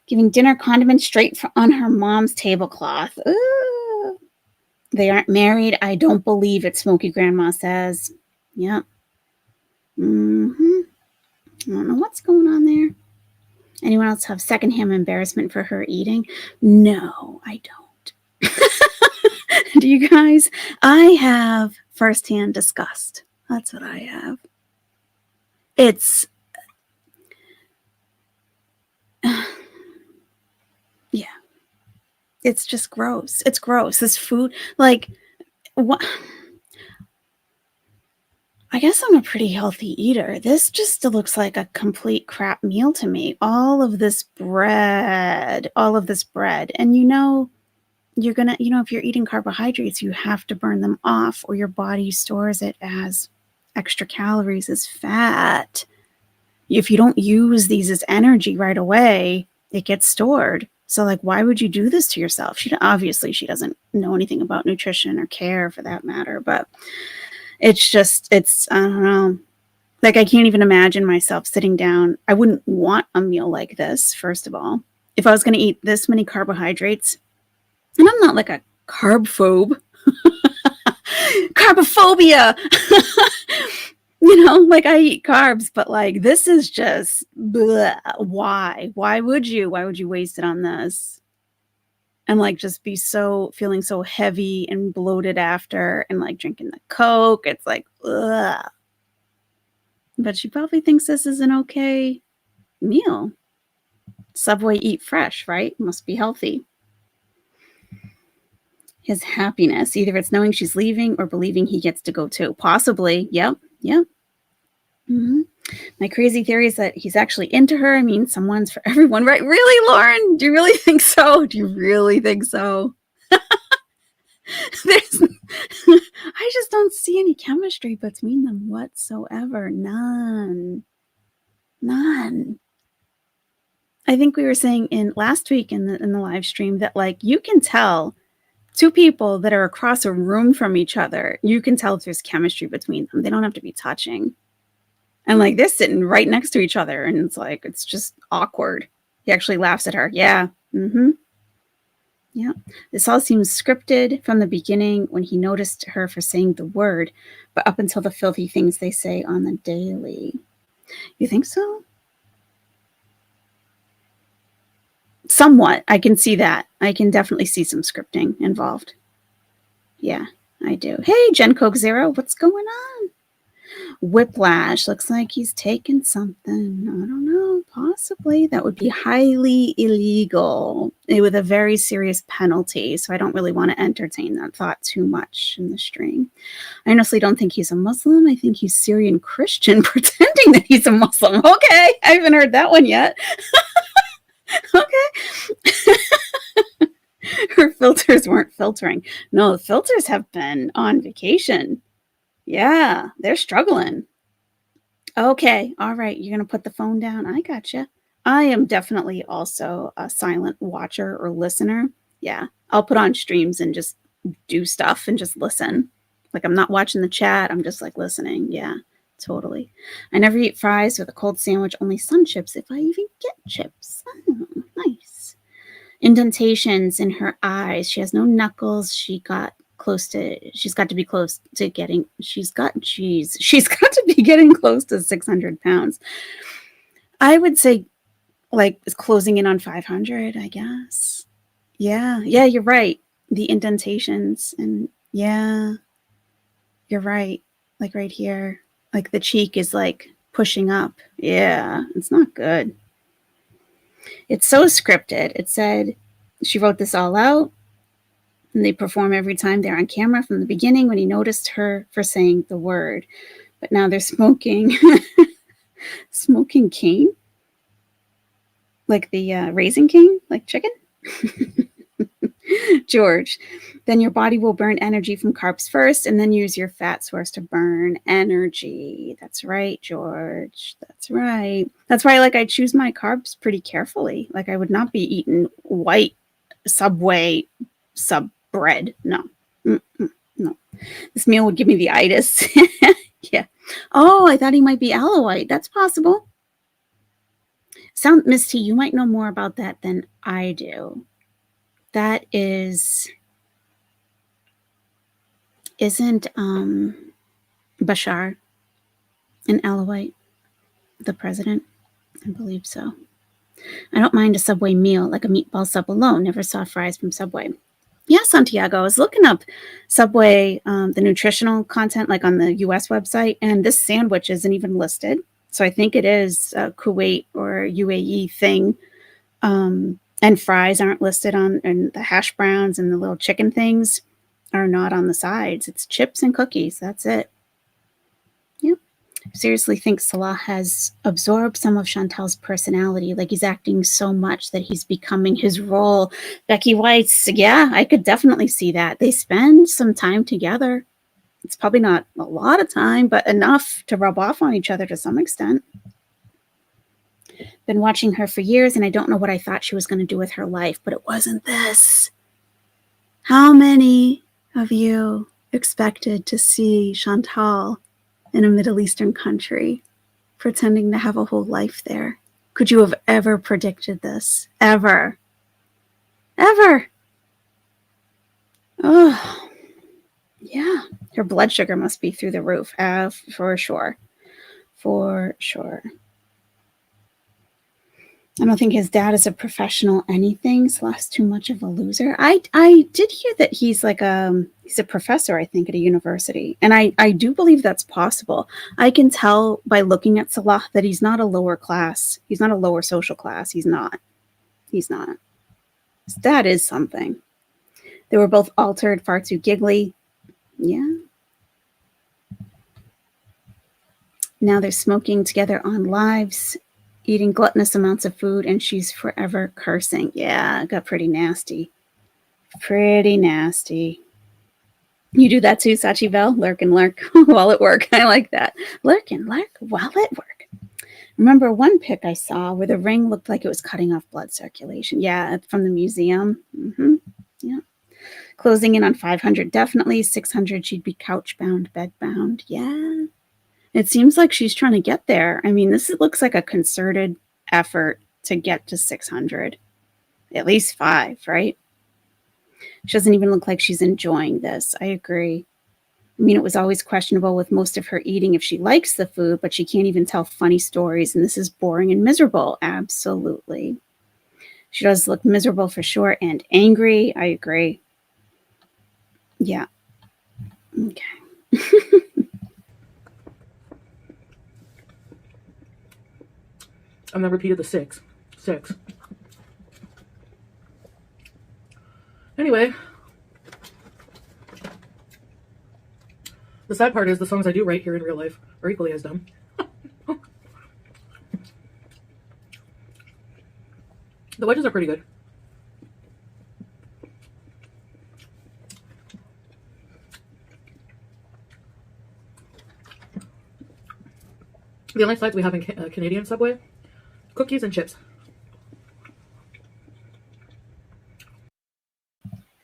Giving dinner condiments straight on her mom's tablecloth. Ooh. They aren't married. I don't believe it, Smoky Grandma says. Yep. I don't know what's going on there. Anyone else have secondhand embarrassment for her eating? No, I don't. Do you guys? I have firsthand disgust. That's what I have. It's, yeah. It's just gross. It's gross. This food, like, what? I guess I'm a pretty healthy eater. This just looks like a complete crap meal to me. All of this bread. And you're going to, if you're eating carbohydrates, you have to burn them off or your body stores it as extra calories, as fat. If you don't use these as energy right away, it gets stored. So, like, why would you do this to yourself? She doesn't know anything about nutrition or care for that matter, but it's I don't know. Like, I can't even imagine myself sitting down. I wouldn't want a meal like this, first of all. If I was going to eat this many carbohydrates, and I'm not like a carb phobe. Carbophobia. Like, I eat carbs, but like, this is just bleh. Why? Why would you waste it on this? And like, just be feeling so heavy and bloated after, and like drinking the Coke. It's like, ugh. But she probably thinks this is an okay meal. Subway Eat Fresh, right? Must be healthy. His happiness. Either it's knowing she's leaving or believing he gets to go too. Possibly. Yep. Mm-hmm. My crazy theory is that he's actually into her. I mean, someone's for everyone, right? Really, Lauren? Do you really think so? I just don't see any chemistry between them whatsoever. None. I think we were saying last week in the live stream that, like, you can tell two people that are across a room from each other. You can tell if there's chemistry between them. They don't have to be touching. And like, they're sitting right next to each other, and it's just awkward. He actually laughs at her. Yeah. Mm-hmm. Yeah. This all seems scripted from the beginning when he noticed her for saying the word, but up until the filthy things they say on the daily. You think so? Somewhat. I can see that. I can definitely see some scripting involved. Yeah, I do. Hey, Gen Coke Zero, what's going on? Whiplash. Looks like he's taken something. I don't know. Possibly. That would be highly illegal with a very serious penalty. So I don't really want to entertain that thought too much in the stream. I honestly don't think he's a Muslim. I think he's Syrian Christian pretending that he's a Muslim. Okay. I haven't heard that one yet. Okay. Her filters weren't filtering. No, the filters have been on vacation. Yeah, they're struggling. Okay, all right. You're going to put the phone down. I gotcha. I am definitely also a silent watcher or listener. Yeah, I'll put on streams and just do stuff and just listen. Like, I'm not watching the chat. I'm just like listening. Yeah, totally. I never eat fries with a cold sandwich, only sun chips if I even get chips. Oh, nice. Indentations in her eyes. She has no knuckles. She's got to be close to getting 600 pounds. I would say, like, it's closing in on 500, I guess. Yeah, you're right. The indentations, and yeah, you're right. Like right here, like the cheek is like pushing up. Yeah, it's not good. It's so scripted. It said she wrote this all out. And they perform every time they're on camera from the beginning when he noticed her for saying the word. But now they're smoking smoking cane, like the Raisin Cane, like chicken. George, then your body will burn energy from carbs first and then use your fat source to burn energy. That's right, George. That's right. That's why I choose my carbs pretty carefully. Like I would not be eating white Subway sub bread. No. No. This meal would give me the itis. Yeah. Oh, I thought he might be Alawite. That's possible. Miss T, you might know more about that than I do. That isn't Bashar an Alawite, the president? I believe so. I don't mind a Subway meal, like a meatball sub alone. Never saw fries from Subway. Yeah, Santiago, I was looking up Subway, the nutritional content, like on the US website, and this sandwich isn't even listed. So I think it is a Kuwait or UAE thing. And fries aren't listed on, and the hash browns and the little chicken things are not on the sides. It's chips and cookies. That's it. Yep. I seriously think Salah has absorbed some of Chantal's personality. Like he's acting so much that he's becoming his role. Becky White's, yeah, I could definitely see that. They spend some time together. It's probably not a lot of time, but enough to rub off on each other to some extent. Been watching her for years, and I don't know what I thought she was going to do with her life, but it wasn't this. How many of you expected to see Chantal in a Middle Eastern country pretending to have a whole life there? Could you have ever predicted this? Ever? Ever? Oh, yeah. Her blood sugar must be through the roof, for sure. For sure. I don't think his dad is a professional anything. Salah's too much of a loser. I did hear that he's he's a professor, I think, at a university. And I do believe that's possible. I can tell by looking at Salah that he's not a lower class. He's not a lower social class. He's not. He's not. His dad is something. They were both altered, far too giggly. Yeah. Now they're smoking together on lives, eating gluttonous amounts of food, and she's forever cursing. Yeah, it got pretty nasty. Pretty nasty. You do that too, Sachi Bell? Lurk and lurk while at work. I like that. Lurk and lurk while at work. Remember one pic I saw where the ring looked like it was cutting off blood circulation. Yeah, from the museum. Yeah. Closing in on 500, definitely. 600, she'd be couch-bound, bed-bound. Yeah. It seems like she's trying to get there. I mean, this looks like a concerted effort to get to 600. At least 5, right? She doesn't even look like she's enjoying this. I agree. I mean, it was always questionable with most of her eating if she likes the food, but she can't even tell funny stories, and this is boring and miserable. Absolutely. She does look miserable for sure, and angry. I agree. Yeah. Okay.
I've never repeated the 6. 6. Anyway. The sad part is the songs I do write here in real life are equally as dumb. The wedges are pretty good. The only sides we have in Canadian Subway, cookies and chips.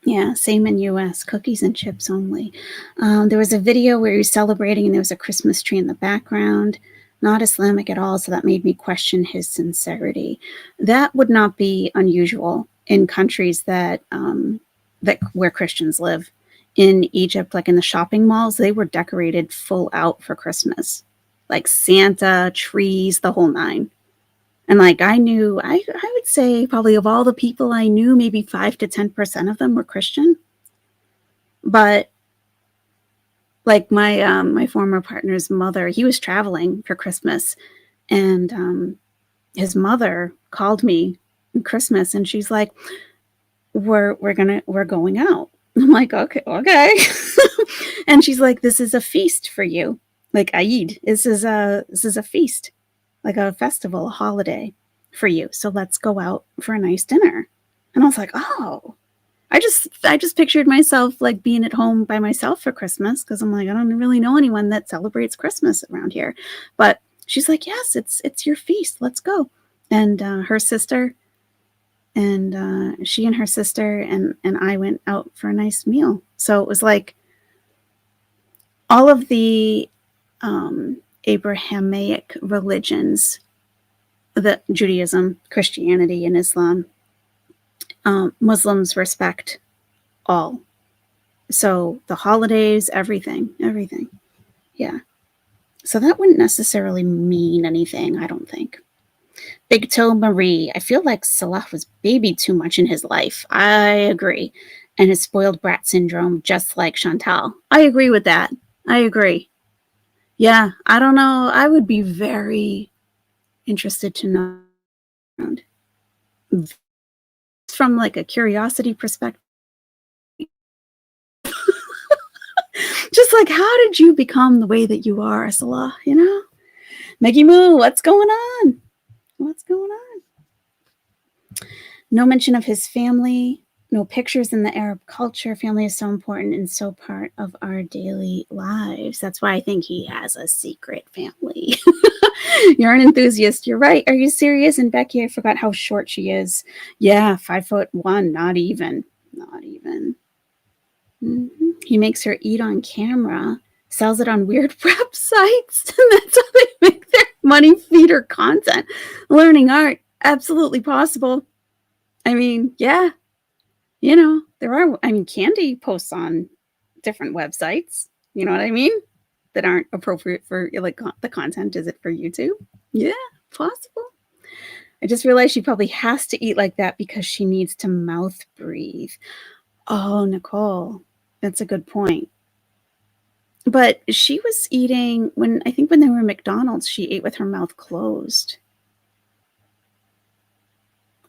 Yeah, same in US, cookies and chips only. There was a video where he was celebrating and there was a Christmas tree in the background. Not Islamic at all, so that made me question his sincerity. That would not be unusual in countries that where Christians live. In Egypt, like in the shopping malls, they were decorated full out for Christmas. Like Santa, trees, the whole nine. And like I would say probably of all the people I knew, maybe 5 to 10% of them were Christian. But like my former partner's mother, he was traveling for Christmas, and his mother called me on Christmas, and she's like, "We're going out." I'm like, okay. And she's like, "This is a feast for you." Like Eid, this is a feast, like a festival, a holiday for you. So let's go out for a nice dinner. And I was like, oh, I just pictured myself like being at home by myself for Christmas, because I'm like, I don't really know anyone that celebrates Christmas around here. But she's like, yes, it's your feast. Let's go. And her sister and she and her sister and I went out for a nice meal. So it was like all of the Abrahamic religions, the Judaism, Christianity, and Islam, Muslims respect all. So the holidays, everything. Yeah. So that wouldn't necessarily mean anything, I don't think. Big Toe Marie, I feel like Salah was babied too much in his life. I agree. And his spoiled brat syndrome, just like Chantal. I agree with that. I agree. Yeah, I don't know. I would be very interested to know from like a curiosity perspective. Just like, how did you become the way that you are, Salah? You know? Maggie Moo, what's going on? What's going on? No mention of his family. No pictures in the Arab culture. Family is so important and so part of our daily lives. That's why I think he has a secret family. You're an enthusiast. You're right. Are you serious? And Becky, I forgot how short she is. Yeah, 5'1", not even. Not even. Mm-hmm. He makes her eat on camera, sells it on weird websites, and that's how they make their money feeder content. Learning art, absolutely possible. I mean, yeah. You know, there are, Candy posts on different websites, you know what I mean? That aren't appropriate for, like, the content. Is it for YouTube? Yeah, possible. I just realized she probably has to eat like that because she needs to mouth breathe. Oh, Nicole, that's a good point. But she was eating when they were at McDonald's, she ate with her mouth closed.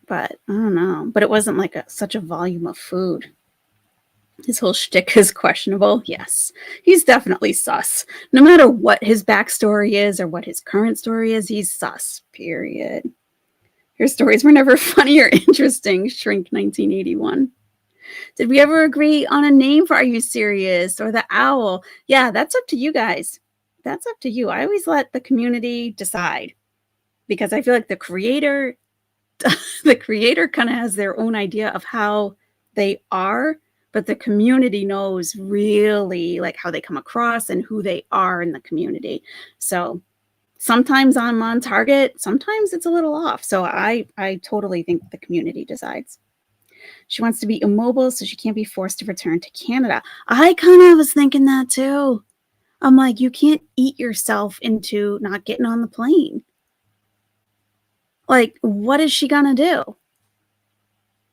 But I don't know. But it wasn't like such a volume of food. His whole shtick is questionable. Yes, he's definitely sus. No matter what his backstory is or what his current story is, he's sus, period. Your stories were never funny or interesting, Shrink 1981. Did we ever agree on a name for Are You Serious or the Owl? Yeah, that's up to you guys. That's up to you. I always let the community decide because I feel like the creator kind of has their own idea of how they are, but the community knows really like how they come across and who they are in the community. So sometimes I'm on target, sometimes it's a little off. So I totally think the community decides. She wants to be immobile so she can't be forced to return to Canada. I kind of was thinking that too. I'm like, you can't eat yourself into not getting on the plane. Like, what is she gonna do?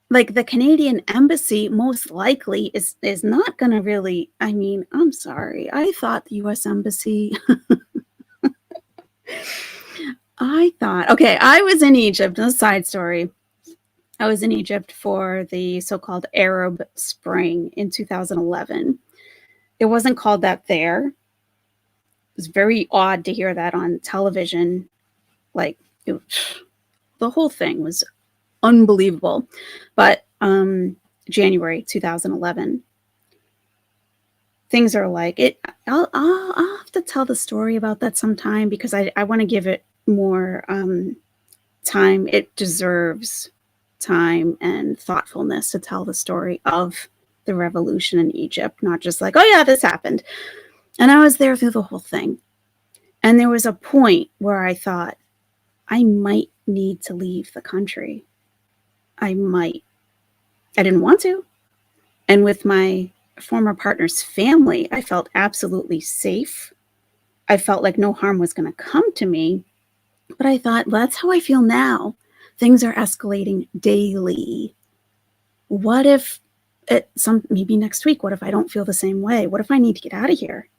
Like, the Canadian embassy most likely is not gonna really, I'm sorry. I thought the US embassy I was in Egypt. A side story. I was in Egypt for the so-called Arab Spring in 2011. It wasn't called that there. It was very odd to hear that on television. Like, the whole thing was unbelievable. But January 2011, things are like it. I'll have to tell the story about that sometime because I want to give it more time. It deserves time and thoughtfulness to tell the story of the revolution in Egypt, not just like, oh yeah, this happened. And I was there through the whole thing. And there was a point where I thought, I might need to leave the country. I didn't want to. And with my former partner's family, I felt absolutely safe. I felt like no harm was going to come to me. But I thought, well, that's how I feel now. Things are escalating daily. What if maybe next week, what if I don't feel the same way? What if I need to get out of here?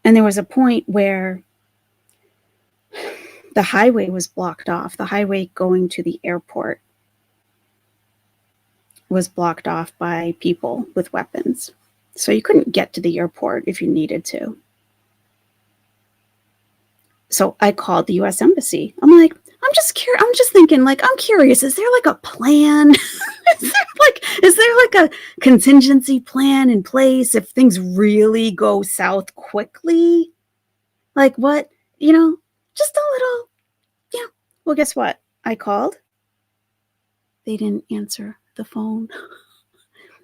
And there was a point where the highway was blocked off. The highway going to the airport was blocked off by people with weapons. So you couldn't get to the airport if you needed to. So I called the US Embassy. I'm like, I'm just curious. I'm just thinking, like, I'm curious. Is there like a plan? is there like a contingency plan in place if things really go south quickly? Like what? Just a little, Well, guess what? I called. They didn't answer the phone.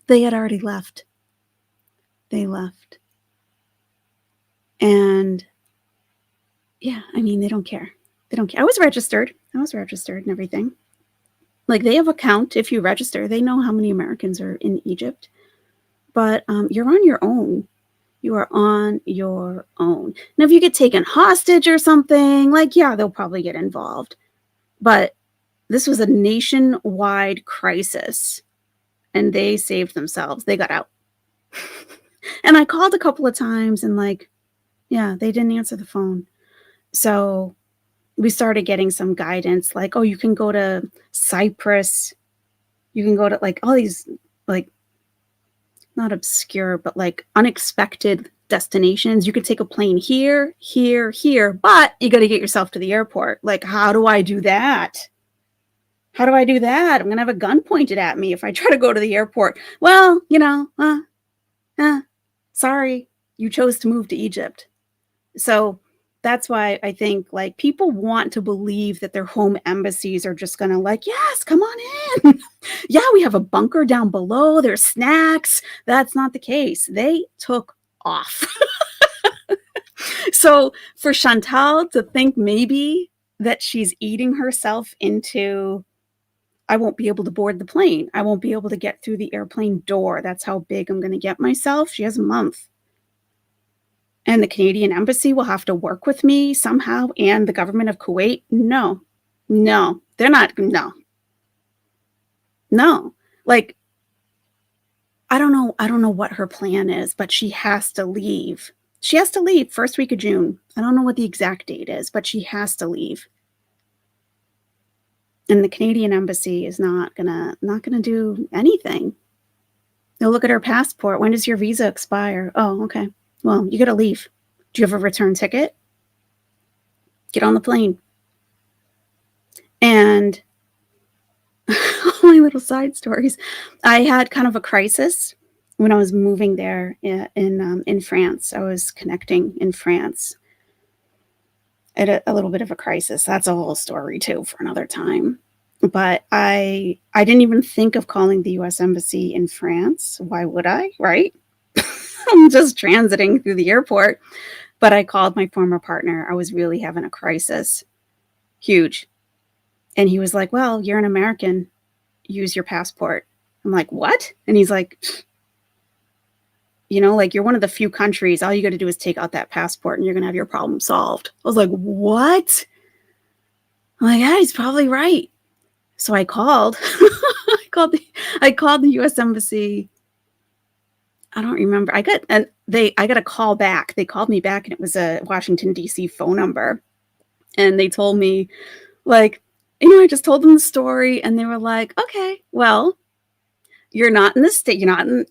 They had already left. They left. And yeah, I mean, they don't care. They don't care. I was registered and everything. Like, they have a count. If you register, they know how many Americans are in Egypt. But you're on your own. You are on your own. Now, if you get taken hostage or something, like, yeah, they'll probably get involved. But this was a nationwide crisis, and they saved themselves. They got out. And I called a couple of times, and like, yeah, they didn't answer the phone. So we started getting some guidance, like, oh, you can go to Cyprus. You can go to like all these, like, not obscure, but like unexpected destinations. You could take a plane here, but you got to get yourself to the airport. Like, how do I do that? I'm going to have a gun pointed at me if I try to go to the airport. Well, sorry, you chose to move to Egypt. So that's why I think, like, people want to believe that their home embassies are just going to, like, yes, come on in. Yeah, we have a bunker down below. There's snacks. That's not the case. They took off. So for Chantal to think maybe that she's eating herself into, I won't be able to board the plane. I won't be able to get through the airplane door. That's how big I'm going to get myself. She has a month. And the Canadian embassy will have to work with me somehow, and the government of Kuwait. No, they're not. No. Like, I don't know what her plan is, but she has to leave. She has to leave first week of June. I don't know what the exact date is, but she has to leave. And the Canadian embassy is not gonna do anything. They'll look at her passport. When does your visa expire? Oh, okay. Well, you got to leave. Do you have a return ticket? Get on the plane. And all my little side stories. I had kind of a crisis when I was moving there in France. I was connecting in France. I had a little bit of a crisis. That's a whole story too for another time. But I didn't even think of calling the US Embassy in France. Why would I? Right? I'm just transiting through the airport. But I called my former partner. I was really having a crisis. Huge. And he was like, well, you're an American. Use your passport. I'm like, what? And he's like, like, you're one of the few countries. All you got to do is take out that passport and you're going to have your problem solved. I was like, what? I'm like, yeah, he's probably right. So I called. I called the US Embassy. I don't remember. I got a call back. They called me back, and it was a Washington, D.C. phone number. And they told me, like, I just told them the story, and they were like, okay, well, you're not in the state. You're not in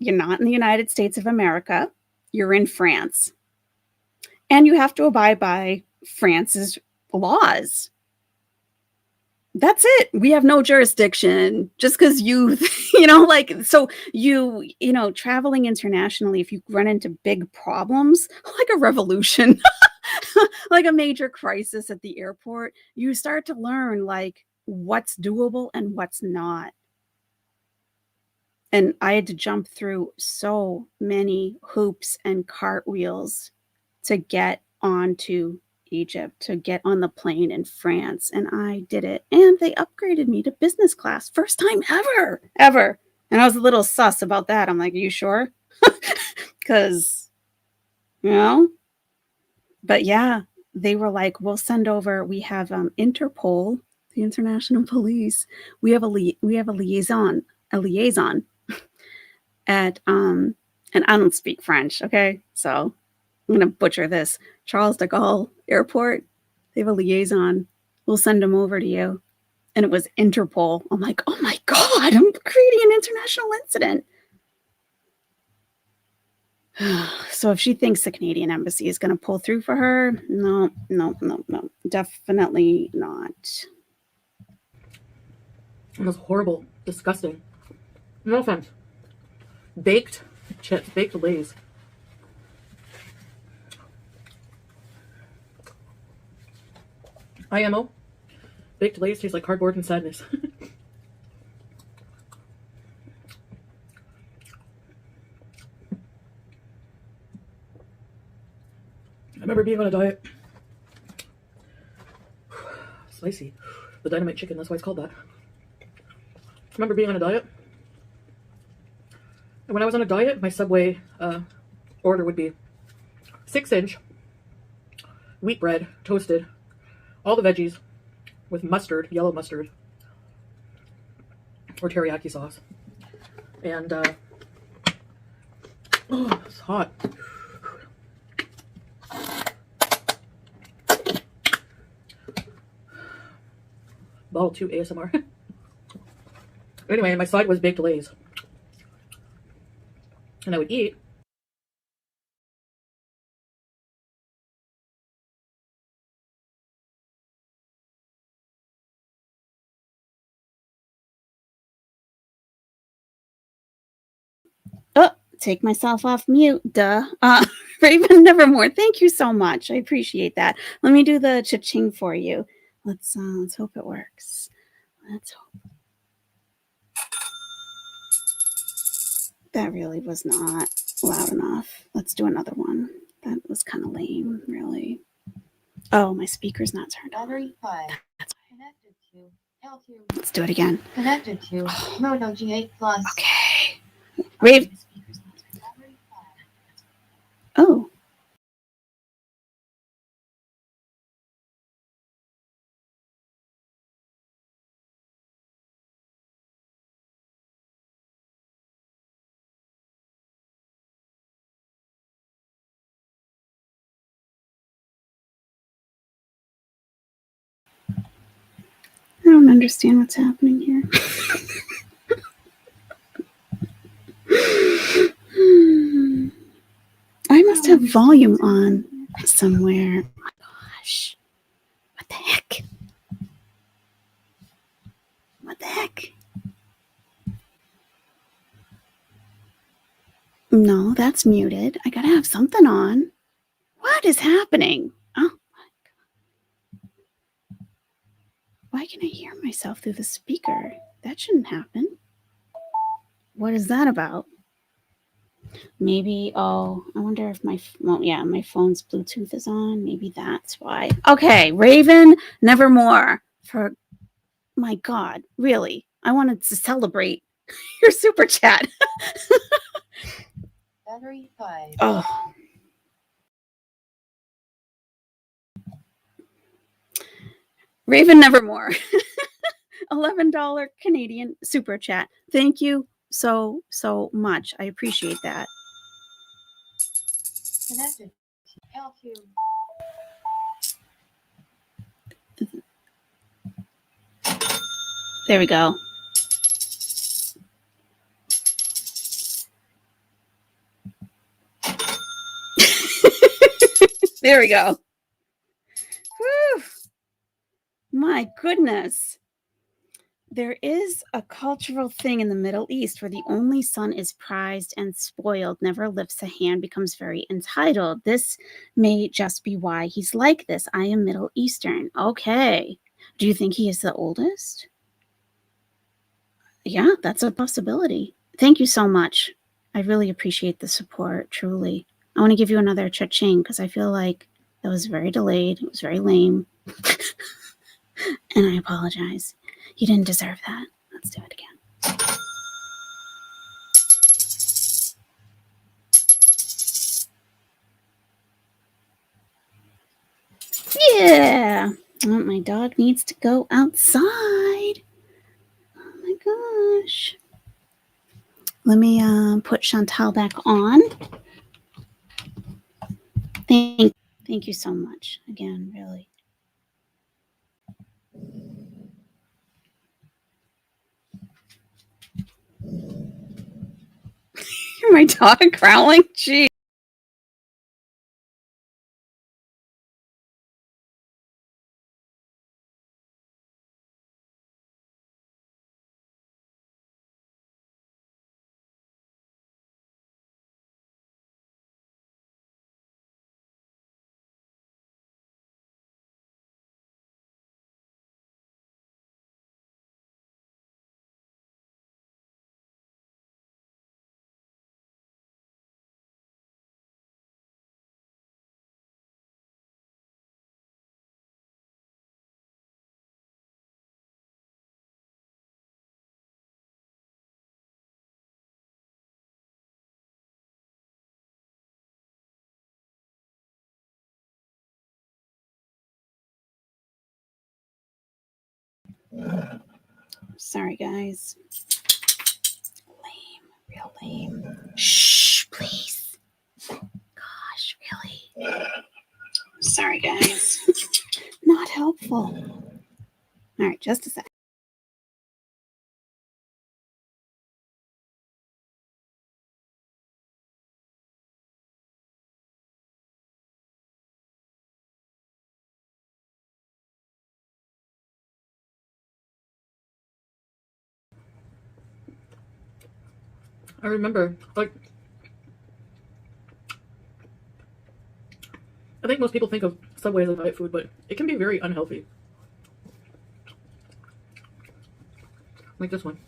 the United States of America. You're in France. And you have to abide by France's laws. That's it. We have no jurisdiction just because traveling internationally, if you run into big problems, like a revolution, like a major crisis at the airport, you start to learn, like, what's doable and what's not. And I had to jump through so many hoops and cartwheels to get onto Egypt, to get on the plane in France, and I did it. And they upgraded me to business class. First time ever. And I was a little sus about that. I'm like, are you sure? Because, but yeah, they were like, we'll send over, we have Interpol, the international police. We have a liaison at, and I don't speak French. Okay. So I'm going to butcher this. Charles de Gaulle Airport. They have a liaison. We'll send them over to you. And it was Interpol. I'm like, oh my God, I'm creating an international incident. So if she thinks the Canadian embassy is going to pull through for her, no, definitely not.
It was horrible, disgusting. No offense. Baked chips, baked Lay's. IMO. Baked Lay's taste like cardboard and sadness. I remember being on a diet. Spicy. The dynamite chicken, that's why it's called that. I remember being on a diet. And when I was on a diet, my Subway order would be 6-inch wheat bread, toasted, all the veggies with mustard, yellow mustard, or teriyaki sauce. And, oh, it's hot. Ball 2 ASMR. Anyway, my side was baked Lay's. And I would eat.
Oh, take myself off mute. Duh. Raven Nevermore, thank you so much. I appreciate that. Let me do the cha-ching for you. Let's hope it works. Let's hope. That really was not loud enough. Let's do another one. That was kind of lame, really. Oh, my speaker's not turned on.
Battery 5.
That's
Connected to L2.
Let's do it again.
Connected to Mono G8 Plus.
Okay. Raven.
Battery 5.
Oh. I don't understand what's happening here. I must have volume on somewhere. Oh my gosh. What the heck? What the heck? No, that's muted. I gotta have something on. What is happening? Oh my God. Why can I hear myself through the speaker? That shouldn't happen. What is that about? Maybe, oh, I wonder if my phone's Bluetooth is on. Maybe that's why. Okay, Raven Nevermore. For my God, really? I wanted to celebrate your super chat.
Battery 5.
Oh. Raven Nevermore. $11 Canadian super chat. Thank you so much. I appreciate that.
Connected to L2.
There we go. There we go. Whew. My goodness. There is a cultural thing in the Middle East where the only son is prized and spoiled, never lifts a hand, becomes very entitled. This may just be why he's like this. I am Middle Eastern. Okay. Do you think he is the oldest? Yeah, that's a possibility. Thank you so much. I really appreciate the support, truly. I want to give you another cha-ching because I feel like that was very delayed. It was very lame. And I apologize. You didn't deserve that. Let's do it again. Yeah. Oh, my dog needs to go outside. Oh my gosh. Let me put Chantal back on. Thank you so much. Again, really. Hear my dog growling? Jeez. Sorry, guys. Lame. Real lame. Shh, please. Gosh, really? Sorry, guys. Not helpful. All right, just a sec.
I remember, like, I think most people think of Subway as a diet food, but it can be very unhealthy. Like this one.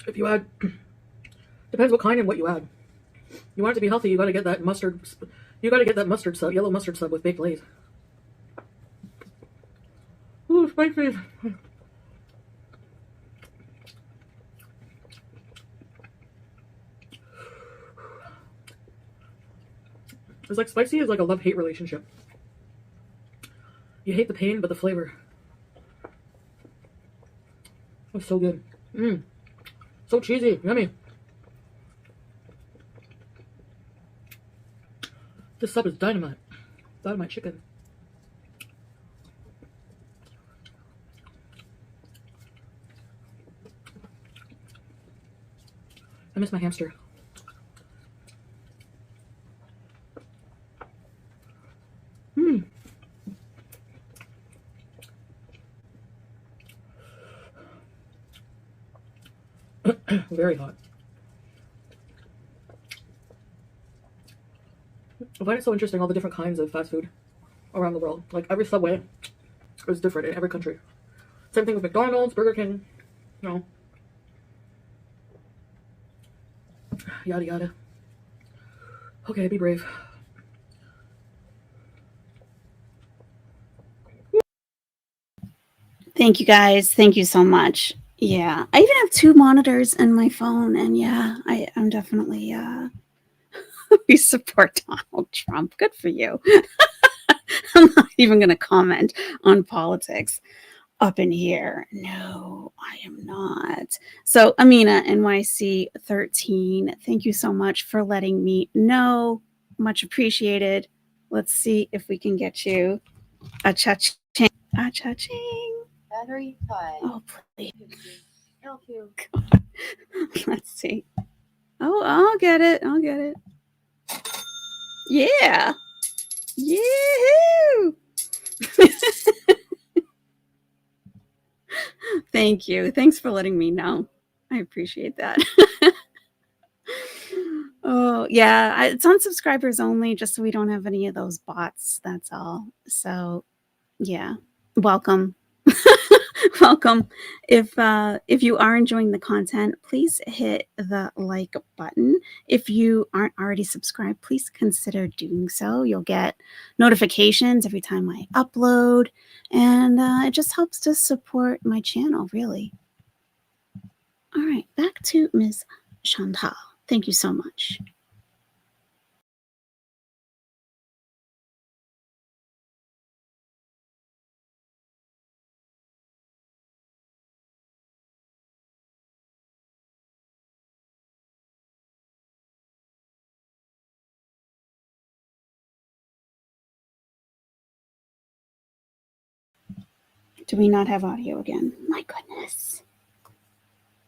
If you add, depends what kind and what you add. You want it to be healthy, you gotta get that mustard, sub, yellow mustard sub with baked Lay's. Ooh, spicy. It's like spicy is like a love-hate relationship. You hate the pain, but the flavor. It's so good. Mmm. So cheesy. Yummy. This sub is dynamite. Dynamite chicken. I miss my hamster. Mmm. Very hot. I find it so interesting, all the different kinds of fast food around the world. Like, every Subway is different in every country. Same thing with McDonald's, Burger King, you know. Yada yada. Okay, be brave.
Thank you, guys. Thank you so much. Yeah, I even have 2 monitors in my phone, and yeah, I'm definitely we support Donald Trump. Good for you. I'm not even going to comment on politics up in here. No, I am not. So, Amina, NYC 13, thank you so much for letting me know. Much appreciated. Let's see if we can get you a cha-ching. A cha-ching.
Battery 5.
Oh, please.
LQ.
Let's see. Oh, I'll get it. I'll get it. Yeah. Yoo-hoo! Thank you. Thanks for letting me know. I appreciate that. Oh, yeah. It's on subscribers only, just so we don't have any of those bots. That's all. So, yeah. Welcome. Welcome. If you are enjoying the content, please hit the like button. If you aren't already subscribed, please consider doing so. You'll get notifications every time I upload, and it just helps to support my channel, really. All right, back to Ms. Chantal. Thank you so much. Do we not have audio again? My goodness.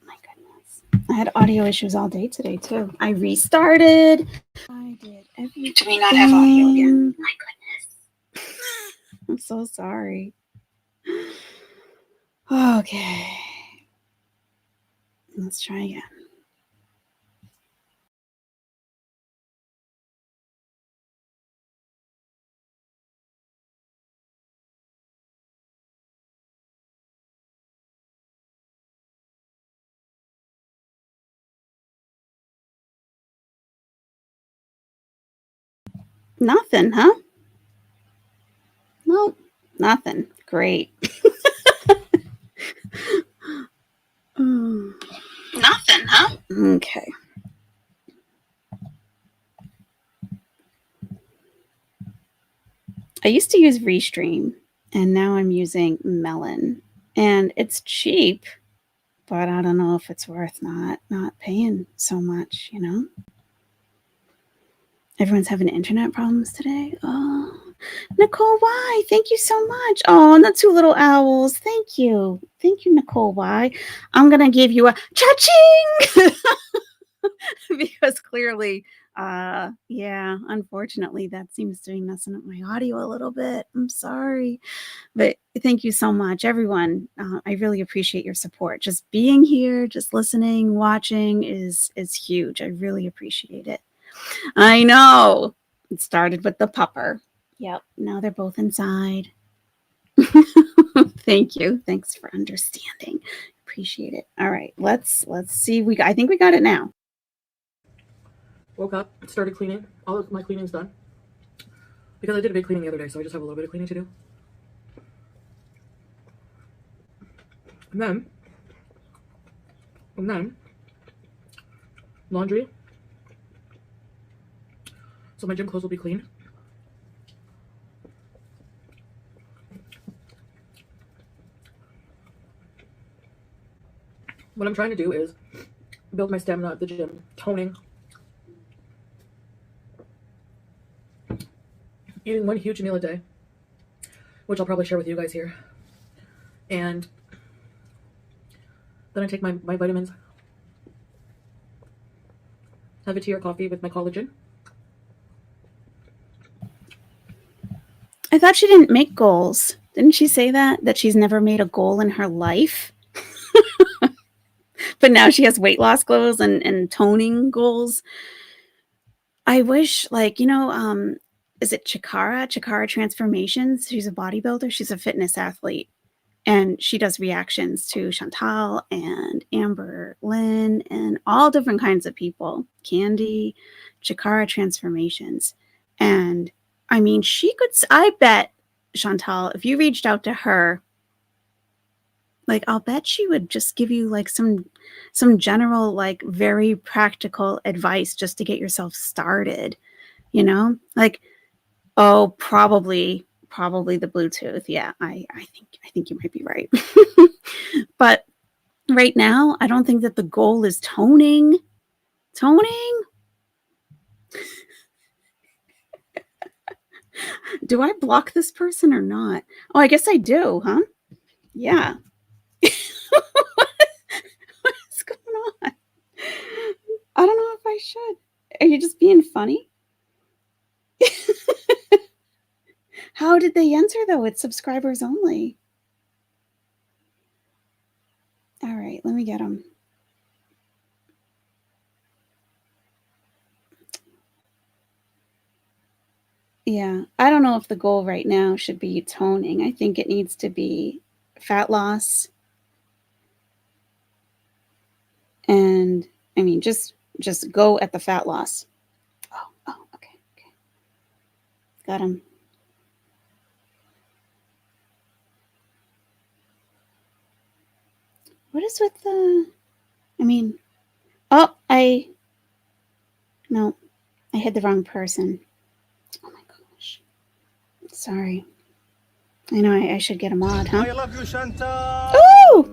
My goodness. I had audio issues all day today, too. I restarted. I did everything. Do we not have audio again? My goodness. I'm so sorry. Okay. Let's try again. Nothing, huh? Nope, nothing. Great. Nothing, huh? Okay. I used to use Restream, and now I'm using Melon. And it's cheap, but I don't know if it's worth not paying so much, you know? Everyone's having internet problems today. Oh, Nicole, why? Thank you so much. Oh, and the two little owls. Thank you. Thank you, Nicole. Why? I'm going to give you a cha-ching because clearly, yeah, unfortunately, that seems to be messing up my audio a little bit. I'm sorry. But thank you so much, everyone. I really appreciate your support. Just being here, just listening, watching is huge. I really appreciate it. I know. It started with the pupper. Yep. Now they're both inside. Thank you. Thanks for understanding. Appreciate it. All right. Let's see. I think we got it now.
Woke up, started cleaning. All of my cleaning's done. Because I did a big cleaning the other day, so I just have a little bit of cleaning to do. And then laundry. So my gym clothes will be clean. What I'm trying to do is build my stamina at the gym, toning, eating one huge meal a day, which I'll probably share with you guys here. And then I take my vitamins, have a tea or coffee with my collagen.
I thought she didn't make goals. Didn't she say that she's never made a goal in her life? But now she has weight loss goals and toning goals. I wish, like, you know, is it Chikara Transformations? She's a bodybuilder. She's a fitness athlete. And she does reactions to Chantal and Amber Lynn and all different kinds of people. Candy, Chikara Transformations. And I mean, I bet, Chantal, if you reached out to her, like, I'll bet she would just give you like some general, like, very practical advice just to get yourself started, you know? Like, oh, probably the Bluetooth. Yeah, I think you might be right. But right now, I don't think that the goal is toning. Toning? Do I block this person or not? Oh, I guess I do, huh? Yeah. What's going on? I don't know if I should. Are you just being funny? How did they enter, though? It's subscribers only. All right, let me get them. Yeah, I don't know if the goal right now should be toning. I think it needs to be fat loss. And I mean, just go at the fat loss. Oh, okay. Got him. What is with the, I mean, oh, no, I hit the wrong person. Oh my gosh. Sorry. I know I should get a mod, huh?
I love you, Chantal.
Oh,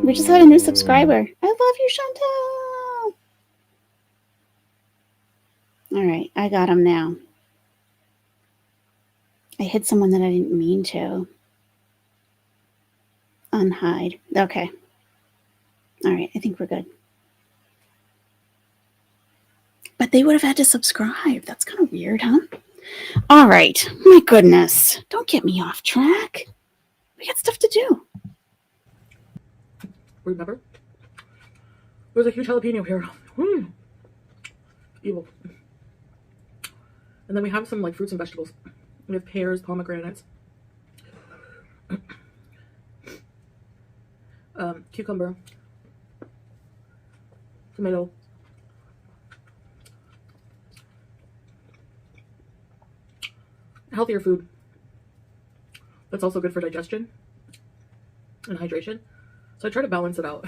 we just had a new subscriber. I love you, Chantal. All right, I got him now. I hit someone that I didn't mean to. Unhide. Okay. All right, I think we're good. But they would have had to subscribe. That's kind of weird, huh? All right. My goodness. Don't get me off track. We got stuff to do.
Remember? There's a huge jalapeno here. Evil. And then we have some like fruits and vegetables. We have pears, pomegranates, cucumber, tomato, healthier food that's also good for digestion and hydration. So I try to balance it out.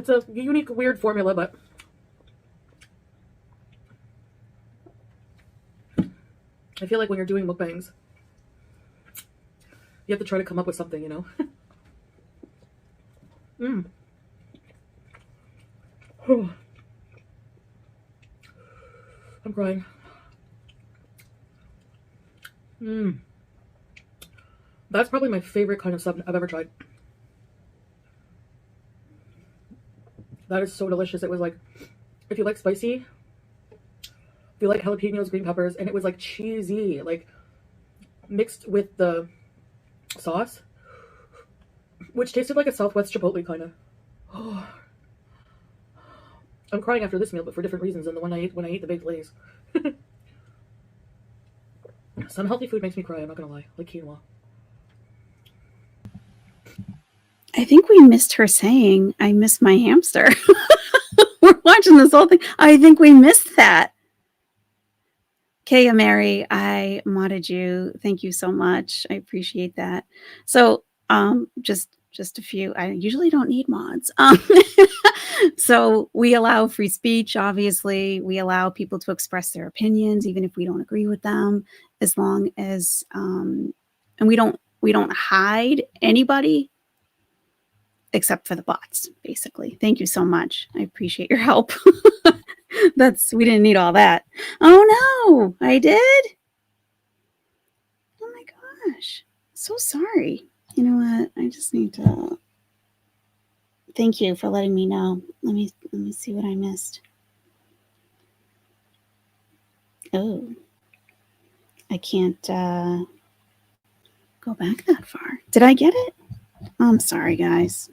It's a unique, weird formula, but I feel like when you're doing mukbangs, you have to try to come up with something, you know? I'm crying. That's probably my favorite kind of stuff I've ever tried. That is so delicious. It was like, if you like spicy, if you like jalapenos, green peppers, and it was like cheesy, like mixed with the sauce, which tasted like a Southwest Chipotle kind of. Oh. I'm crying after this meal, but for different reasons than the one I ate when I ate the baked lays. Some healthy food makes me cry, I'm not gonna lie, like quinoa.
I think we missed her saying, I miss my hamster. We're watching this whole thing. I think we missed that. Kaya Mary, I modded you. Thank you so much. I appreciate that. So just a few. I usually don't need mods. So we allow free speech, obviously. We allow people to express their opinions, even if we don't agree with them, as long as and we don't hide anybody except for the bots, basically. Thank you so much. I appreciate your help. We didn't need all that. Oh no, I did? Oh my gosh. So sorry. You know what? I just need to thank you for letting me know. Let me see what I missed. Oh. I can't go back that far. Did I get it? I'm sorry, guys.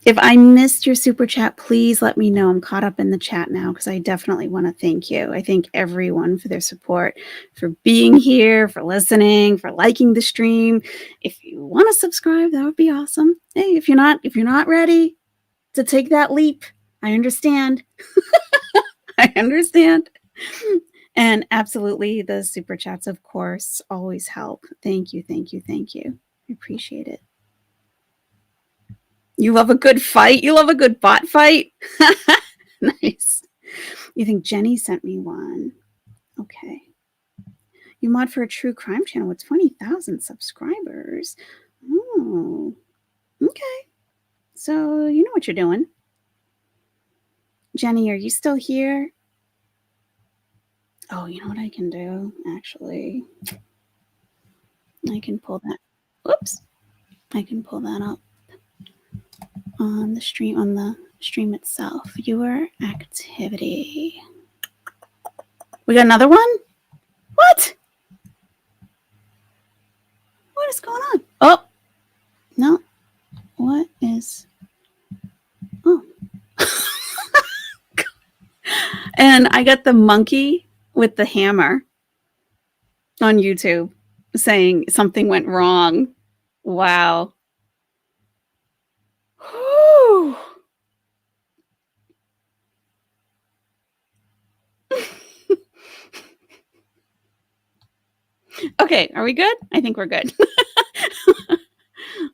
If I missed your super chat, please let me know. I'm caught up in the chat now because I definitely want to thank you. I thank everyone for their support, for being here, for listening, for liking the stream. If you want to subscribe, that would be awesome. Hey, if you're not ready to take that leap, I understand. I understand. And absolutely, the super chats, of course, always help. Thank you, thank you, thank you. I appreciate it. You love a good fight? You love a good bot fight? Nice. You think Jenny sent me one? Okay. You mod for a true crime channel with 20,000 subscribers. Oh, okay. So you know what you're doing. Jenny, are you still here? Oh, you know what I can do, actually? I can pull that. Whoops. I can pull that up on the stream itself. Viewer activity. We got another one? What? What is going on? Oh, no. What is... Oh. And I got the monkey with the hammer on YouTube saying something went wrong. Wow. Whew. Okay, are we good? I think we're good.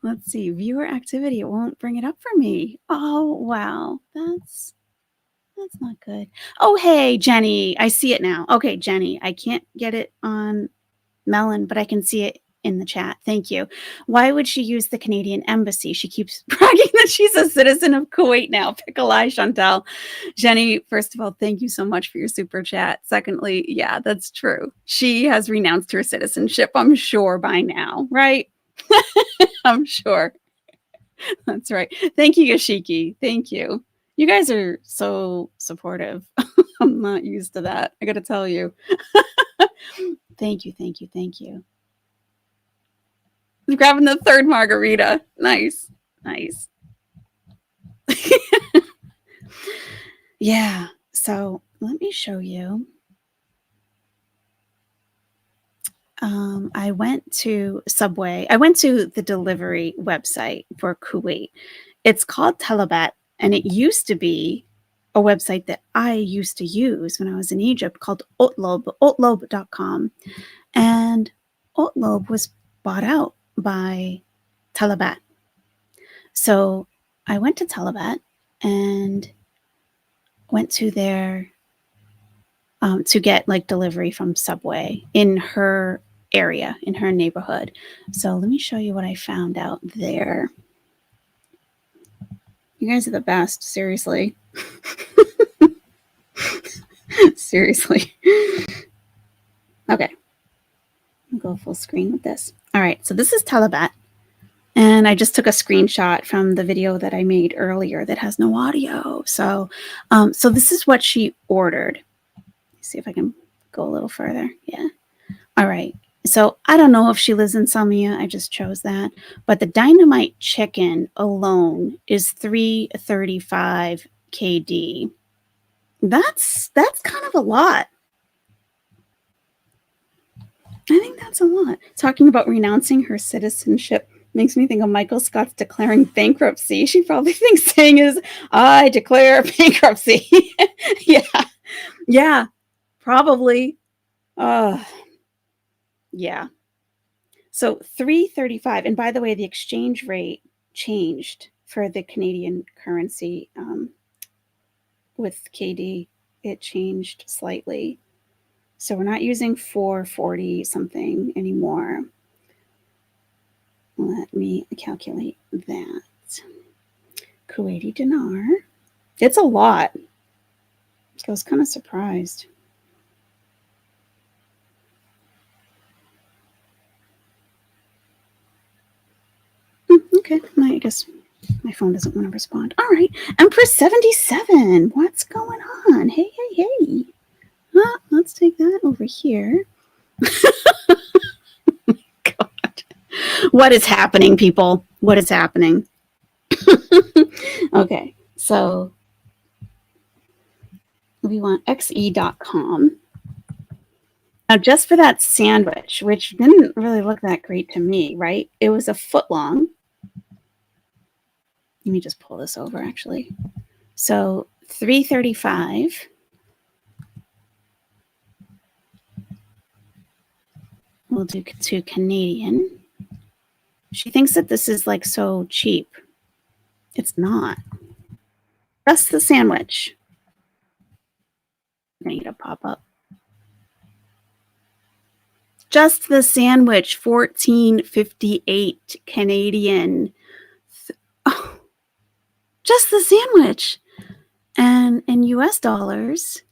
Let's see. Viewer activity. It won't bring it up for me. Oh, wow. That's not good. Oh, hey, Jenny. I see it now. Okay, Jenny. I can't get it on Melon, but I can see it in the chat. Thank you. Why would she use the Canadian embassy? She keeps bragging that she's a citizen of Kuwait now. Pick a lie, Chantal. Jenny, first of all, thank you so much for your super chat. Secondly, yeah, that's true. She has renounced her citizenship, I'm sure, by now, right? I'm sure. That's right. Thank you, Yashiki. Thank you. You guys are so supportive. I'm not used to that. I got to tell you. Thank you. Thank you. Thank you. Grabbing the third margarita. Nice. Nice. Yeah. So let me show you. I went to Subway. I went to the delivery website for Kuwait. It's called Talabat, and it used to be a website that I used to use when I was in Egypt called Otlob.com. And Otlob was bought out by Talabat. So I went to Talabat and went to their to get like delivery from Subway in her area, in her neighborhood. So let me show you what I found out there. You guys are the best, seriously. Seriously. Okay. I'll go full screen with this. All right, so this is Talabat. And I just took a screenshot from the video that I made earlier that has no audio. So, so this is what she ordered. Let's see if I can go a little further. Yeah. All right. So I don't know if she lives in Salmia. I just chose that. But the dynamite chicken alone is $3.35 KD. That's kind of a lot. I think that's a lot. Talking about renouncing her citizenship makes me think of Michael Scott's declaring bankruptcy. She probably thinks saying is, I declare bankruptcy. Yeah, probably. Yeah. So $3.35. And by the way, the exchange rate changed for the Canadian currency with KD. It changed slightly. So we're not using 440 something anymore. Let me calculate that. Kuwaiti dinar. It's a lot. I was kind of surprised. Okay, I guess my phone doesn't want to respond. All right, Empress 77. What's going on? Hey. Let's take that over here. God. What is happening, people? What is happening? Okay, so we want xe.com. Now, just for that sandwich, which didn't really look that great to me, right? It was a foot long. Let me just pull this over, actually. So $3.35. We'll do to Canadian. She thinks that this is like so cheap. It's not. That's the sandwich. I need a pop-up. Just the sandwich, $14.58 Canadian. Oh, just the sandwich. And in US dollars,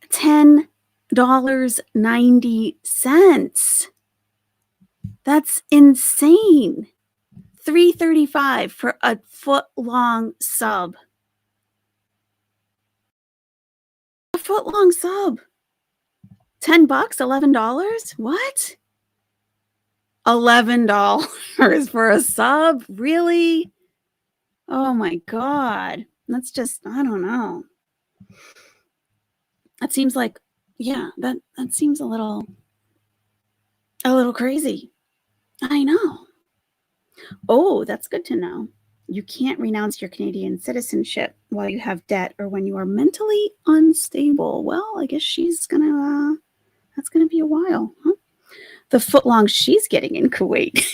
$10.90. That's insane. $3.35 for a foot-long sub. A foot-long sub. $10, $11? What? $11 for a sub? Really? Oh my God. That's just, I don't know. That seems like, yeah, that seems a little crazy. I know. Oh, that's good to know. You can't renounce your Canadian citizenship while you have debt or when you are mentally unstable. Well, I guess she's gonna, that's gonna be a while, huh? The footlong she's getting in Kuwait.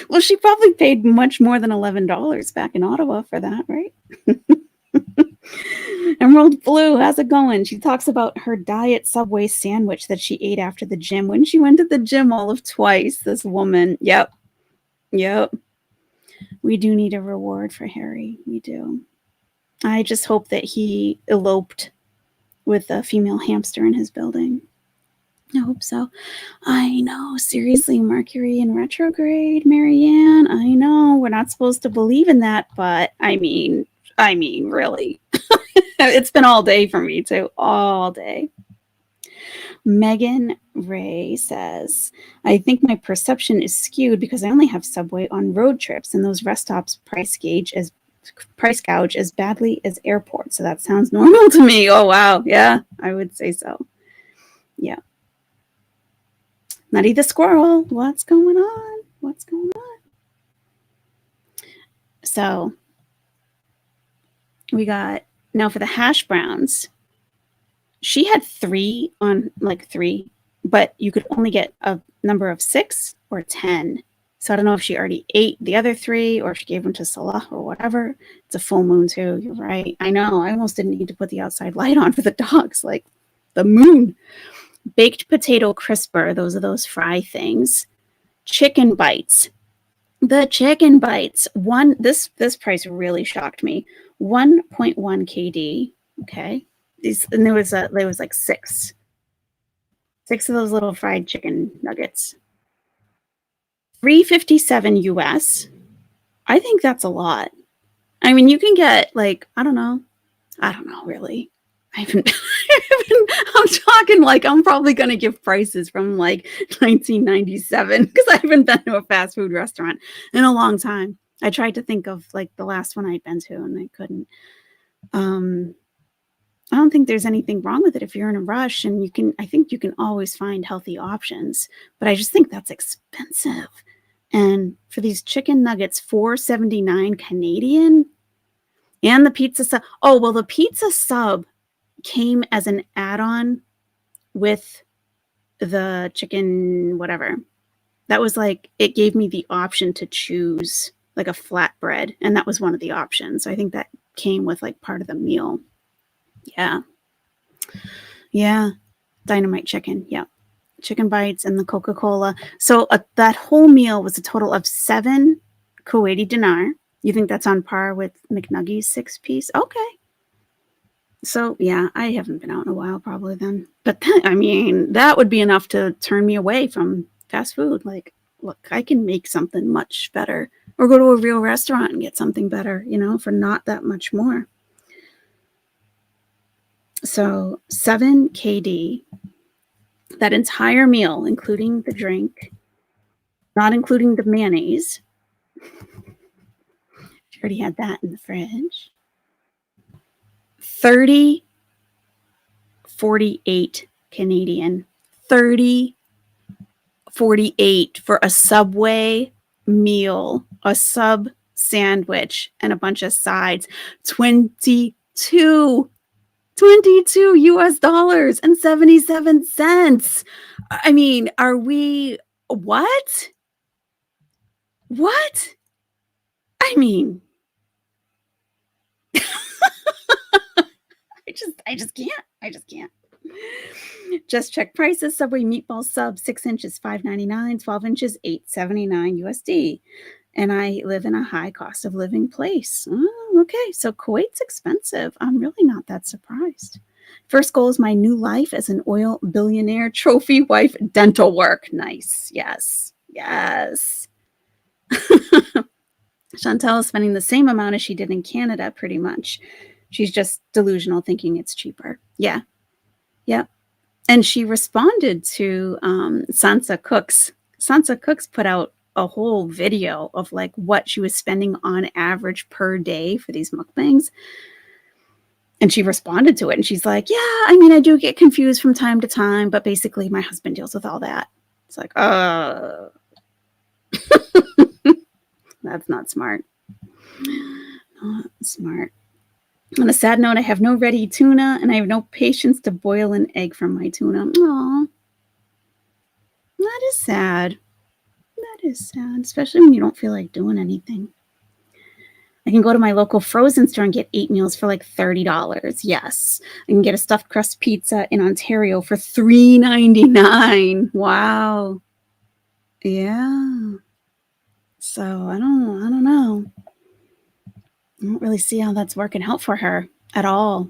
Well, she probably paid much more than $11 back in Ottawa for that, right? Emerald Blue, how's it going? She talks about her diet Subway sandwich that she ate after the gym when she went to the gym all of twice. This woman. Yep. We do need a reward for Harry. We do. I just hope that he eloped with a female hamster in his building. I hope so. I know. Seriously, Mercury in retrograde, Marianne. I know. We're not supposed to believe in that, but I mean, really. It's been all day for me too. All day. Megan Ray says, I think my perception is skewed because I only have Subway on road trips and those rest stops price gouge as badly as airports. So that sounds normal to me. Oh, wow. Yeah, I would say so. Yeah. Nutty the squirrel. What's going on? So we got, now for the hash browns, she had three but you could only get a number of 6 or 10. So I don't know if she already ate the other 3 or she gave them to Salah or whatever. It's a full moon too. You're right. I know. I almost didn't need to put the outside light on for the dogs, like the moon. Baked potato crisper. Those are those fry things. Chicken bites. The chicken bites. This price really shocked me. 1.1 KD. Okay. And there was like 6 of those little fried chicken nuggets. $3.57 US. I think that's a lot. I mean, you can get like, I don't know really. I'm talking like I'm probably going to give prices from like 1997 because I haven't been to a fast food restaurant in a long time. I tried to think of like the last one I'd been to and I couldn't. I don't think there's anything wrong with it if you're in a rush, and I think you can always find healthy options, but I just think that's expensive. And for these chicken nuggets, $4.79 Canadian, and the pizza sub. Oh, well, the pizza sub came as an add-on with the chicken, whatever. That was like, it gave me the option to choose like a flatbread, and that was one of the options. So I think that came with like part of the meal. Yeah. Dynamite chicken. Yeah. Chicken bites and the Coca-Cola. So that whole meal was a total of 7 Kuwaiti dinar. You think that's on par with McNuggie's 6-piece? Okay. So yeah, I haven't been out in a while probably then. But that would be enough to turn me away from fast food. Like, look, I can make something much better, or go to a real restaurant and get something better, for not that much more. So 7 KD, that entire meal, including the drink, not including the mayonnaise. She already had that in the fridge. 30.48 Canadian. 30.48 for a Subway meal, a sub sandwich, and a bunch of sides. 22 US dollars and 77 cents. I mean, are we what? I mean, I just can't. Just check prices. Subway meatball sub, 6 inches, $5.99, 12 inches, $8.79 USD. And I live in a high cost of living place. Oh, okay, so Kuwait's expensive. I'm really not that surprised. First goal is my new life as an oil billionaire, trophy wife, dental work. Nice. Yes. Chantal is spending the same amount as she did in Canada, pretty much. She's just delusional, thinking it's cheaper. Yeah. And she responded to Sansa Cooks. Sansa Cooks put out a whole video of like what she was spending on average per day for these mukbangs. And she responded to it and she's like, yeah, I mean, I do get confused from time to time, but basically my husband deals with all that. It's like, that's not smart. Not smart. On a sad note, I have no ready tuna and I have no patience to boil an egg from my tuna. Aw. That is sad. Especially when you don't feel like doing anything. I can go to my local frozen store and get 8 meals for like $30. Yes. I can get a stuffed crust pizza in Ontario for $3.99. Wow. Yeah. So I don't know. I don't really see how that's working out for her at all.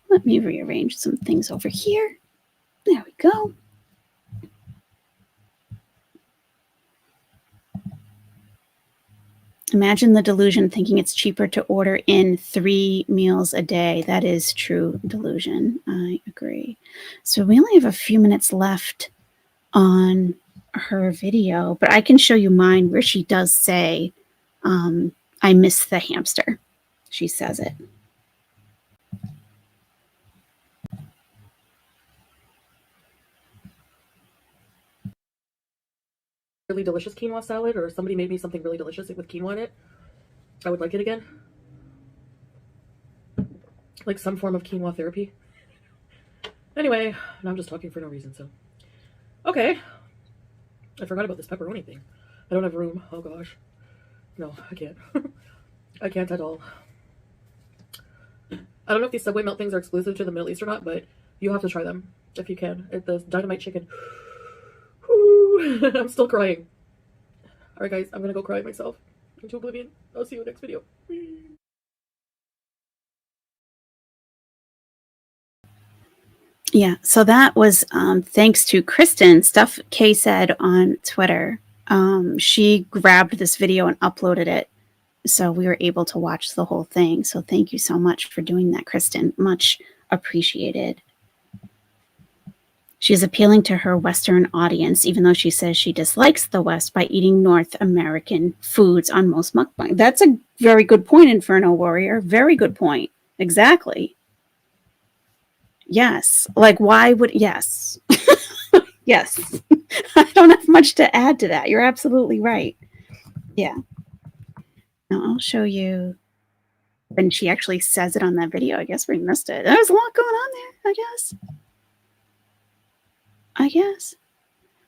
Let me rearrange some things over here. There we go. Imagine the delusion, thinking it's cheaper to order in 3 meals a day. That is true delusion. I agree. So we only have a few minutes left on her video, but I can show you mine where she does say, I miss the hamster. She says it.
Really delicious quinoa salad, or somebody made me something really delicious with quinoa in it. I would like it again. Like some form of quinoa therapy. Anyway, now I'm just talking for no reason, so. Okay. I forgot about this pepperoni thing. I don't have room. Oh gosh. No, I can't. I can't at all. I don't know if these Subway melt things are exclusive to the Middle East or not, but you have to try them if you can. The dynamite chicken. I'm still crying. Alright guys, I'm gonna go cry myself into oblivion. I'll see you in the next video.
Yeah, so that was thanks to Kristen, stuff Kay said on Twitter. She grabbed this video and uploaded it, so we were able to watch the whole thing. So thank you so much for doing that, Kristen. Much appreciated. She's appealing to her Western audience, even though she says she dislikes the West, by eating North American foods on most mukbang. That's a very good point, Inferno Warrior. Very good point. Exactly. Yes. Like, why would... Yes. Yes. I don't have much to add to that. You're absolutely right. Yeah. Now, I'll show you when she actually says it on that video. I guess we missed it. There's a lot going on there, I guess.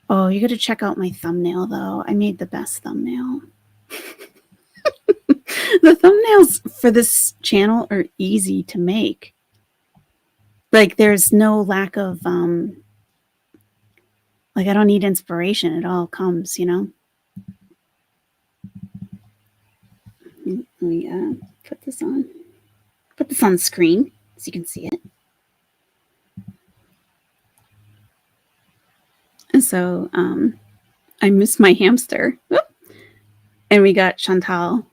Oh, you got to check out my thumbnail, though. I made the best thumbnail. The thumbnails for this channel are easy to make. Like, there's no lack of, like, I don't need inspiration. It all comes, you know? Let me put this on screen so you can see it. And so I missed my hamster. Whoop. And we got Chantal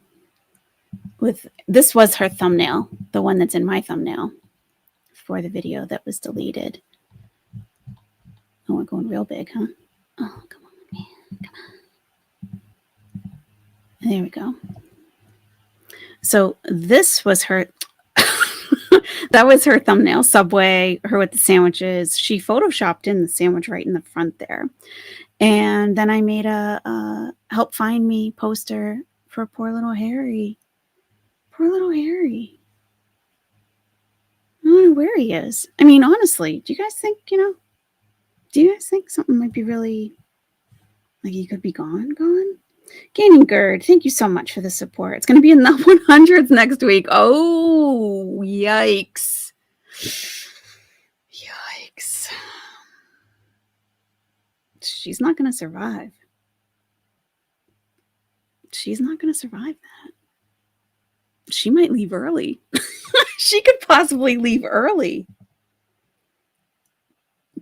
with, this was her thumbnail, the one that's in my thumbnail for the video that was deleted. Oh, we're going real big, huh? Oh, come on, man. Come on. There we go. So this was her, that was her thumbnail, Subway, her with the sandwiches. She photoshopped in the sandwich right in the front there. And then I made a help find me poster for poor little Harry. Poor little Harry. I don't know where he is. I mean, honestly, do you guys think, do you guys think something might be really, like he could be gone? Gaining Gird, thank you so much for the support. It's going to be in the 100s next week. Oh, yikes. Yikes. She's not going to survive. She's not going to survive that. She might leave early. She could possibly leave early.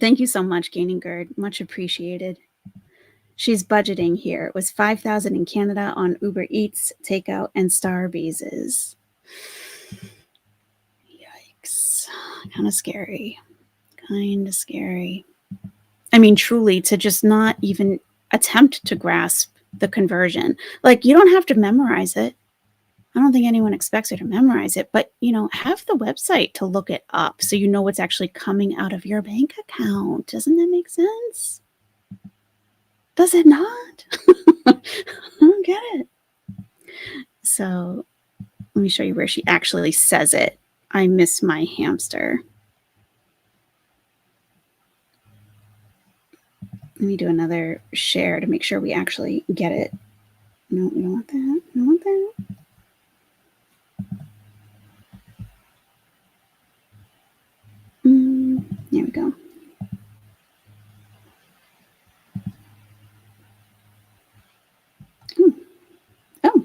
Thank you so much, Gaining Gird. Much appreciated. She's budgeting here. It was $5,000 in Canada on Uber Eats, takeout, and Starbucks. Yikes. Kind of scary. Kind of scary. I mean, truly, to just not even attempt to grasp the conversion. Like, you don't have to memorize it. I don't think anyone expects you to memorize it, but, have the website to look it up so you know what's actually coming out of your bank account. Doesn't that make sense? Does it not? I don't get it. So let me show you where she actually says it. I miss my hamster. Let me do another share to make sure we actually get it. No, we don't want that. We don't want that. There we go. Oh.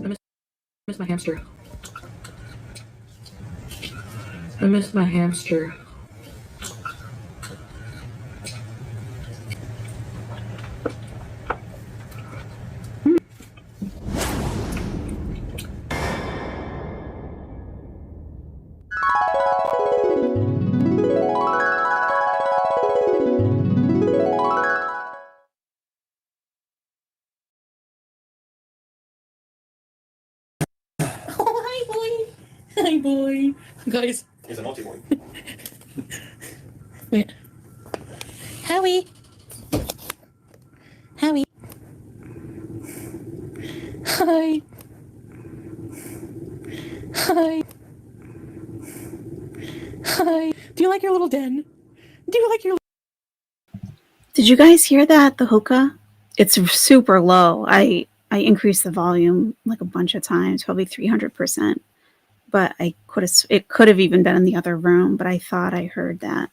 I miss my hamster. I miss my hamster.
Guys.
He's a naughty boy.
Wait. Howie. Howie. Hi. Hi. Hi. Do you like your little den? Do you like your...
Did you guys hear that? The hookah? It's super low. I increased the volume like a bunch of times, probably 300%. But it could have even been in the other room, but I thought I heard that.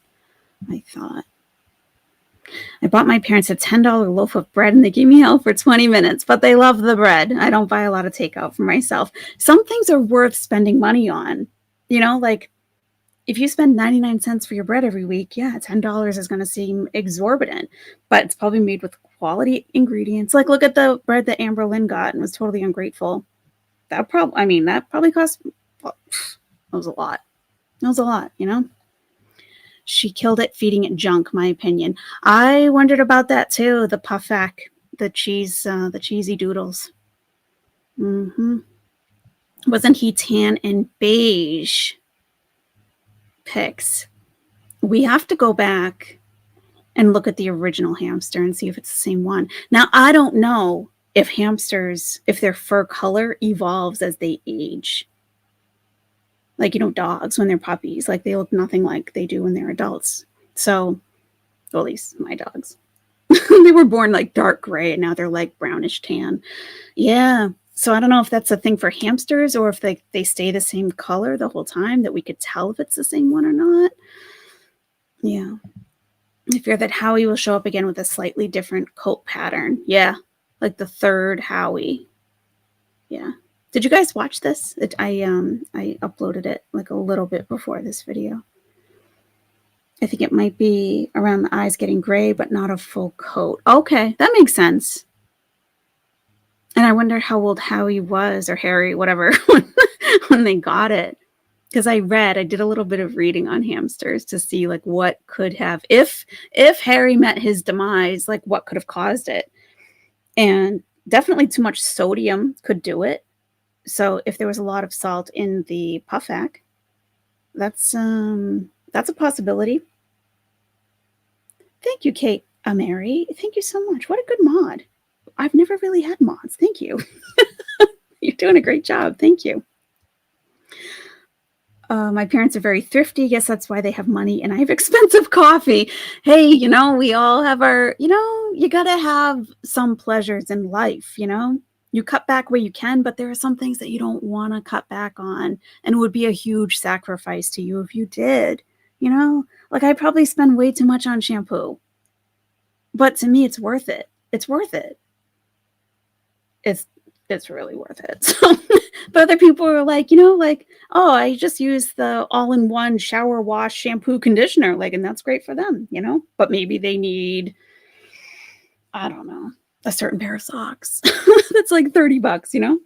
I bought my parents a $10 loaf of bread and they gave me hell for 20 minutes, but they love the bread. I don't buy a lot of takeout for myself. Some things are worth spending money on. You know, like if you spend 99 cents for your bread every week, yeah, $10 is going to seem exorbitant, but it's probably made with quality ingredients. Like look at the bread that Amber Lynn got and was totally ungrateful. That probably cost, well, that was a lot. That was a lot, you know? She killed it feeding it junk, my opinion. I wondered about that too. The puffak, the cheesy doodles. Wasn't he tan and beige? Pics. We have to go back and look at the original hamster and see if it's the same one. Now, I don't know if hamsters, if their fur color evolves as they age. Like, you know, dogs when they're puppies, like they look nothing like they do when they're adults. So, well, at least my dogs. They were born like dark gray and now they're like brownish tan. Yeah. So I don't know if that's a thing for hamsters or if they stay the same color the whole time, that we could tell if it's the same one or not. Yeah. I fear that Howie will show up again with a slightly different coat pattern. Yeah. Like the third Howie. Yeah. Did you guys watch this? I uploaded it like a little bit before this video. I think it might be around the eyes getting gray, but not a full coat. Okay, that makes sense. And I wonder how old Howie was, or Harry, whatever, when they got it. Because I did a little bit of reading on hamsters to see like what could have, if Harry met his demise, like what could have caused it. And definitely too much sodium could do it. So if there was a lot of salt in the puffak, that's a possibility. Thank you, Kate Mary. Thank you so much. What a good mod. I've never really had mods. Thank you. You're doing a great job. Thank you. My parents are very thrifty. Yes, that's why they have money and I have expensive coffee. Hey, you know, we all have our, you know, you got to have some pleasures in life, you know. You cut back where you can, but there are some things that you don't want to cut back on. And it would be a huge sacrifice to you if you did, you know. Like I probably spend way too much on shampoo. But to me, it's worth it. It's worth it. It's really worth it. So, but other people are like, you know, like, oh, I just use the all-in-one shower wash shampoo conditioner, like, and that's great for them, you know. But maybe they need, I don't know, a certain pair of socks. That's like $30, you know.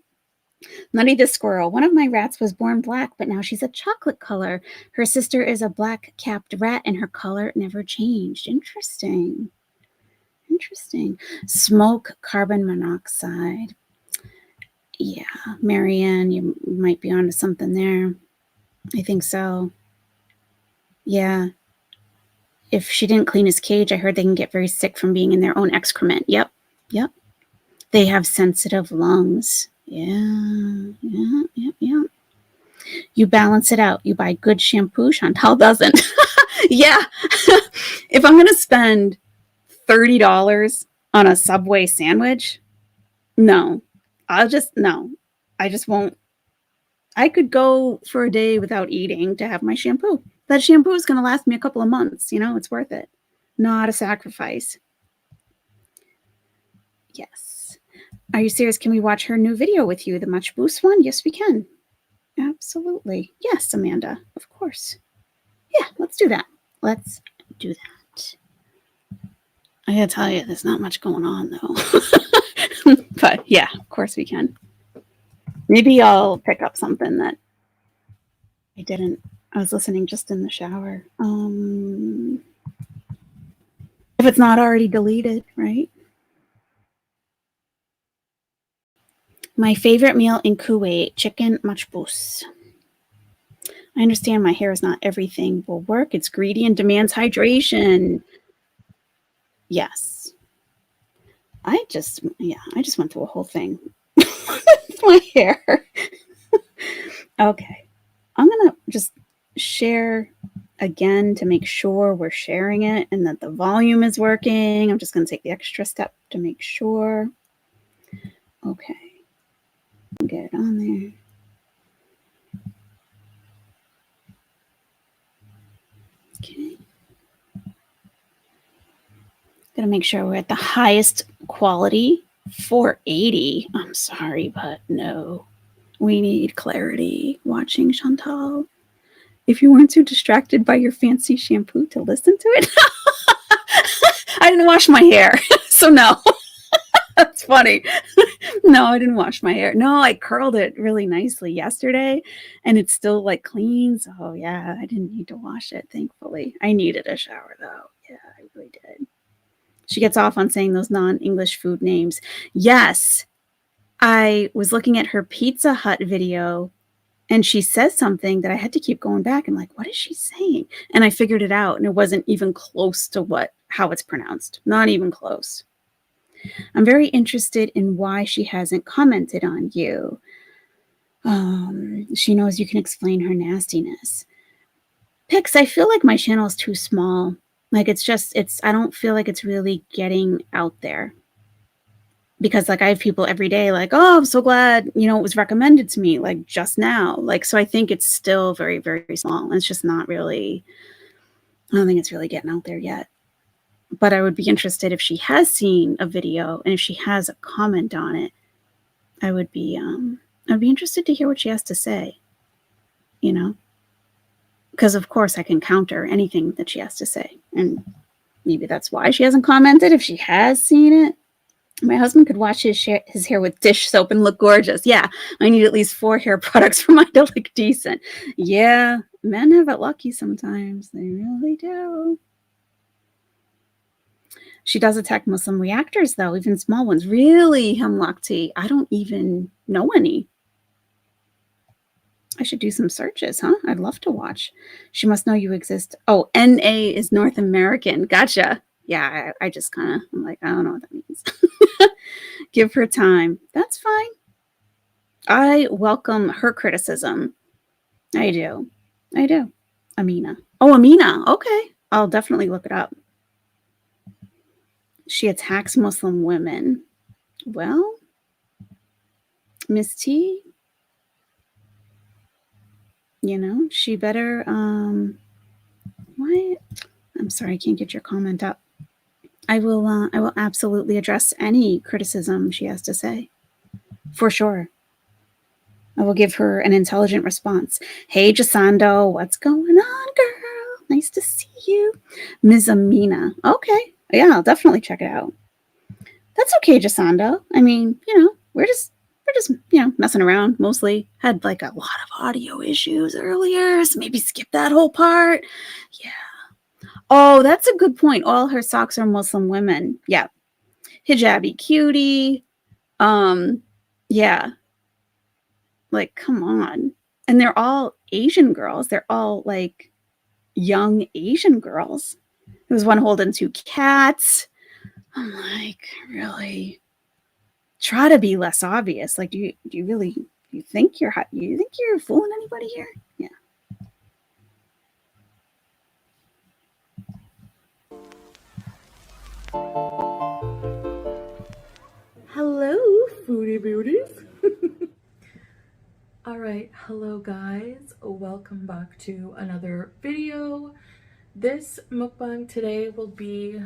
Nutty the squirrel. One of my rats was born black, but now she's a chocolate color. Her sister is a black-capped rat, and her color never changed. Interesting. Interesting. Smoke carbon monoxide. Yeah, Marianne, you might be onto something there. I think so. Yeah. If she didn't clean his cage, I heard they can get very sick from being in their own excrement. Yep. They have sensitive lungs. Yeah. You balance it out. You buy good shampoo. Chantal doesn't. Yeah. If I'm going to spend $30 on a Subway sandwich, no. I just won't. I could go for a day without eating to have my shampoo. That shampoo is going to last me a couple of months. You know, it's worth it. Not a sacrifice. Yes. Are you serious? Can we watch her new video with you? The Much Boost one? Yes, we can. Absolutely. Yes, Amanda. Of course. Yeah, let's do that. Let's do that. I gotta tell you, there's not much going on, though. But yeah, of course we can. Maybe I'll pick up something that I didn't. I was listening just in the shower. If it's not already deleted, right? My favorite meal in Kuwait, chicken machbous. I understand my hair is not everything will work. It's greedy and demands hydration. Yes. I just went through a whole thing with my hair. Okay. I'm going to just share again to make sure we're sharing it and that the volume is working. I'm just going to take the extra step to make sure. Okay. Get it on there. Okay. Gonna make sure we're at the highest quality. 480. I'm sorry, but no. We need clarity. Watching Chantal. If you weren't too distracted by your fancy shampoo to listen to it. I didn't wash my hair, so no. That's funny. No, I didn't wash my hair. No, I curled it really nicely yesterday and it's still like clean. So yeah, I didn't need to wash it, thankfully. I needed a shower though. Yeah, I really did. She gets off on saying those non-English food names. Yes, I was looking at her Pizza Hut video and she says something that I had to keep going back and like, what is she saying? And I figured it out and it wasn't even close to how it's pronounced. Not even close. I'm very interested in why she hasn't commented on you. She knows you can explain her nastiness. Pix, I feel like my channel is too small. Like I don't feel like it's really getting out there. Because like I have people every day like, oh, I'm so glad, it was recommended to me like just now. Like, so I think it's still very, very small. It's just not really, I don't think it's really getting out there yet. But I would be interested if she has seen a video and if she has a comment on it, I'd be interested to hear what she has to say, because of course I can counter anything that she has to say. And maybe that's why she hasn't commented if she has seen it. My husband could wash his hair with dish soap and look gorgeous. Yeah, I need at least 4 hair products for mine to look decent. Yeah, men have it lucky sometimes. They really do. She does attack Muslim reactors, though, even small ones. Really, Hemlock Tea? I don't even know any. I should do some searches, huh? I'd love to watch. She must know you exist. Oh, NA is North American. Gotcha. Yeah, I just kind of, I'm like, I don't know what that means. Give her time. That's fine. I welcome her criticism. I do. Amina. Oh, Amina. Okay. I'll definitely look it up. She attacks Muslim women. Well, Miss T, she better, what? I'm sorry, I can't get your comment up. I will absolutely address any criticism she has to say. For sure. I will give her an intelligent response. Hey, Jasando, what's going on, girl? Nice to see you. Ms. Amina. Okay. Yeah, I'll definitely check it out. That's okay, Jasando. I mean, we're just messing around mostly. Had like a lot of audio issues earlier, so maybe skip that whole part. Yeah. Oh, that's a good point. All her socks are Muslim women. Yeah. Hijabi cutie. Yeah. Like, come on. And they're all Asian girls. They're all like young Asian girls. There was one holding 2 cats. I'm like, really? Try to be less obvious. Like, do you really think you're fooling anybody here? Yeah.
Hello, foodie beauties. All right, hello guys. Welcome back to another video. This mukbang today will be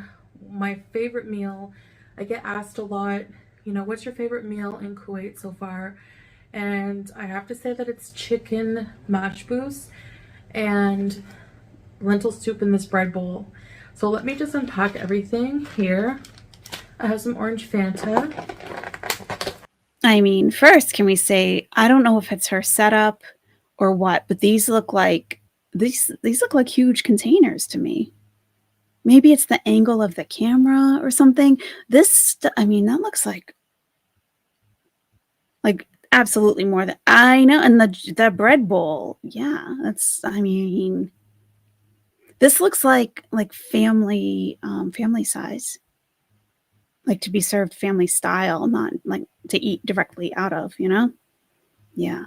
my favorite meal. I get asked a lot, what's your favorite meal in Kuwait so far? And I have to say that it's chicken mashboos and lentil soup in this bread bowl. So let me just unpack everything here. I have some orange Fanta.
I mean, first, can we say, I don't know if it's her setup or what, but these look like huge containers to me. Maybe it's the angle of the camera or something. That looks like Absolutely more than I know. And the bread bowl. Yeah, that's, I mean, this looks like family size. Like to be served family style, not like to eat directly out of, you know? Yeah.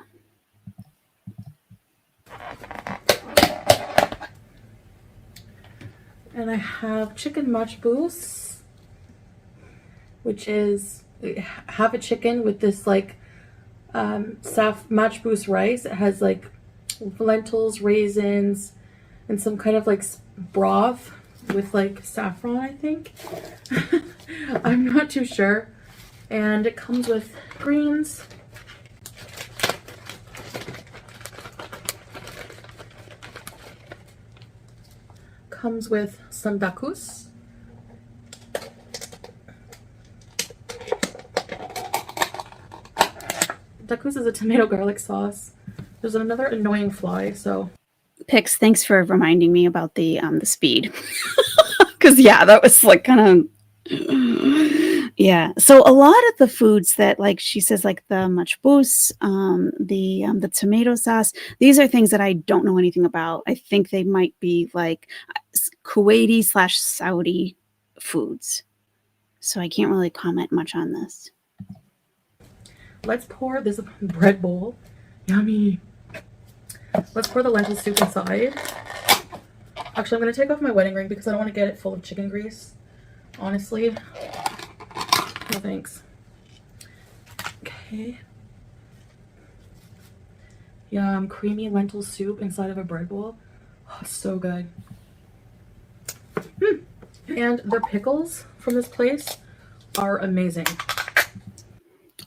And I have chicken matchboos, which is have a chicken with this like matchboos rice. It has like lentils, raisins, and some kind of like broth with like saffron, I think. I'm not too sure. And it comes with greens. Comes with some dakus. Dakus is a tomato garlic sauce. There's another annoying fly, so.
Pix, thanks for reminding me about the speed. Because yeah, that was like kind of yeah. So a lot of the foods that like she says, like the matchboos, the tomato sauce, these are things that I don't know anything about. I think they might be like Kuwaiti / Saudi foods. So I can't really comment much on this.
Let's pour this bread bowl. Yummy. Let's pour the lentil soup inside. Actually, I'm going to take off my wedding ring because I don't want to get it full of chicken grease. Honestly. No thanks. Okay. Yum, creamy lentil soup inside of a bread bowl. Oh, so good. And the pickles from this place are amazing.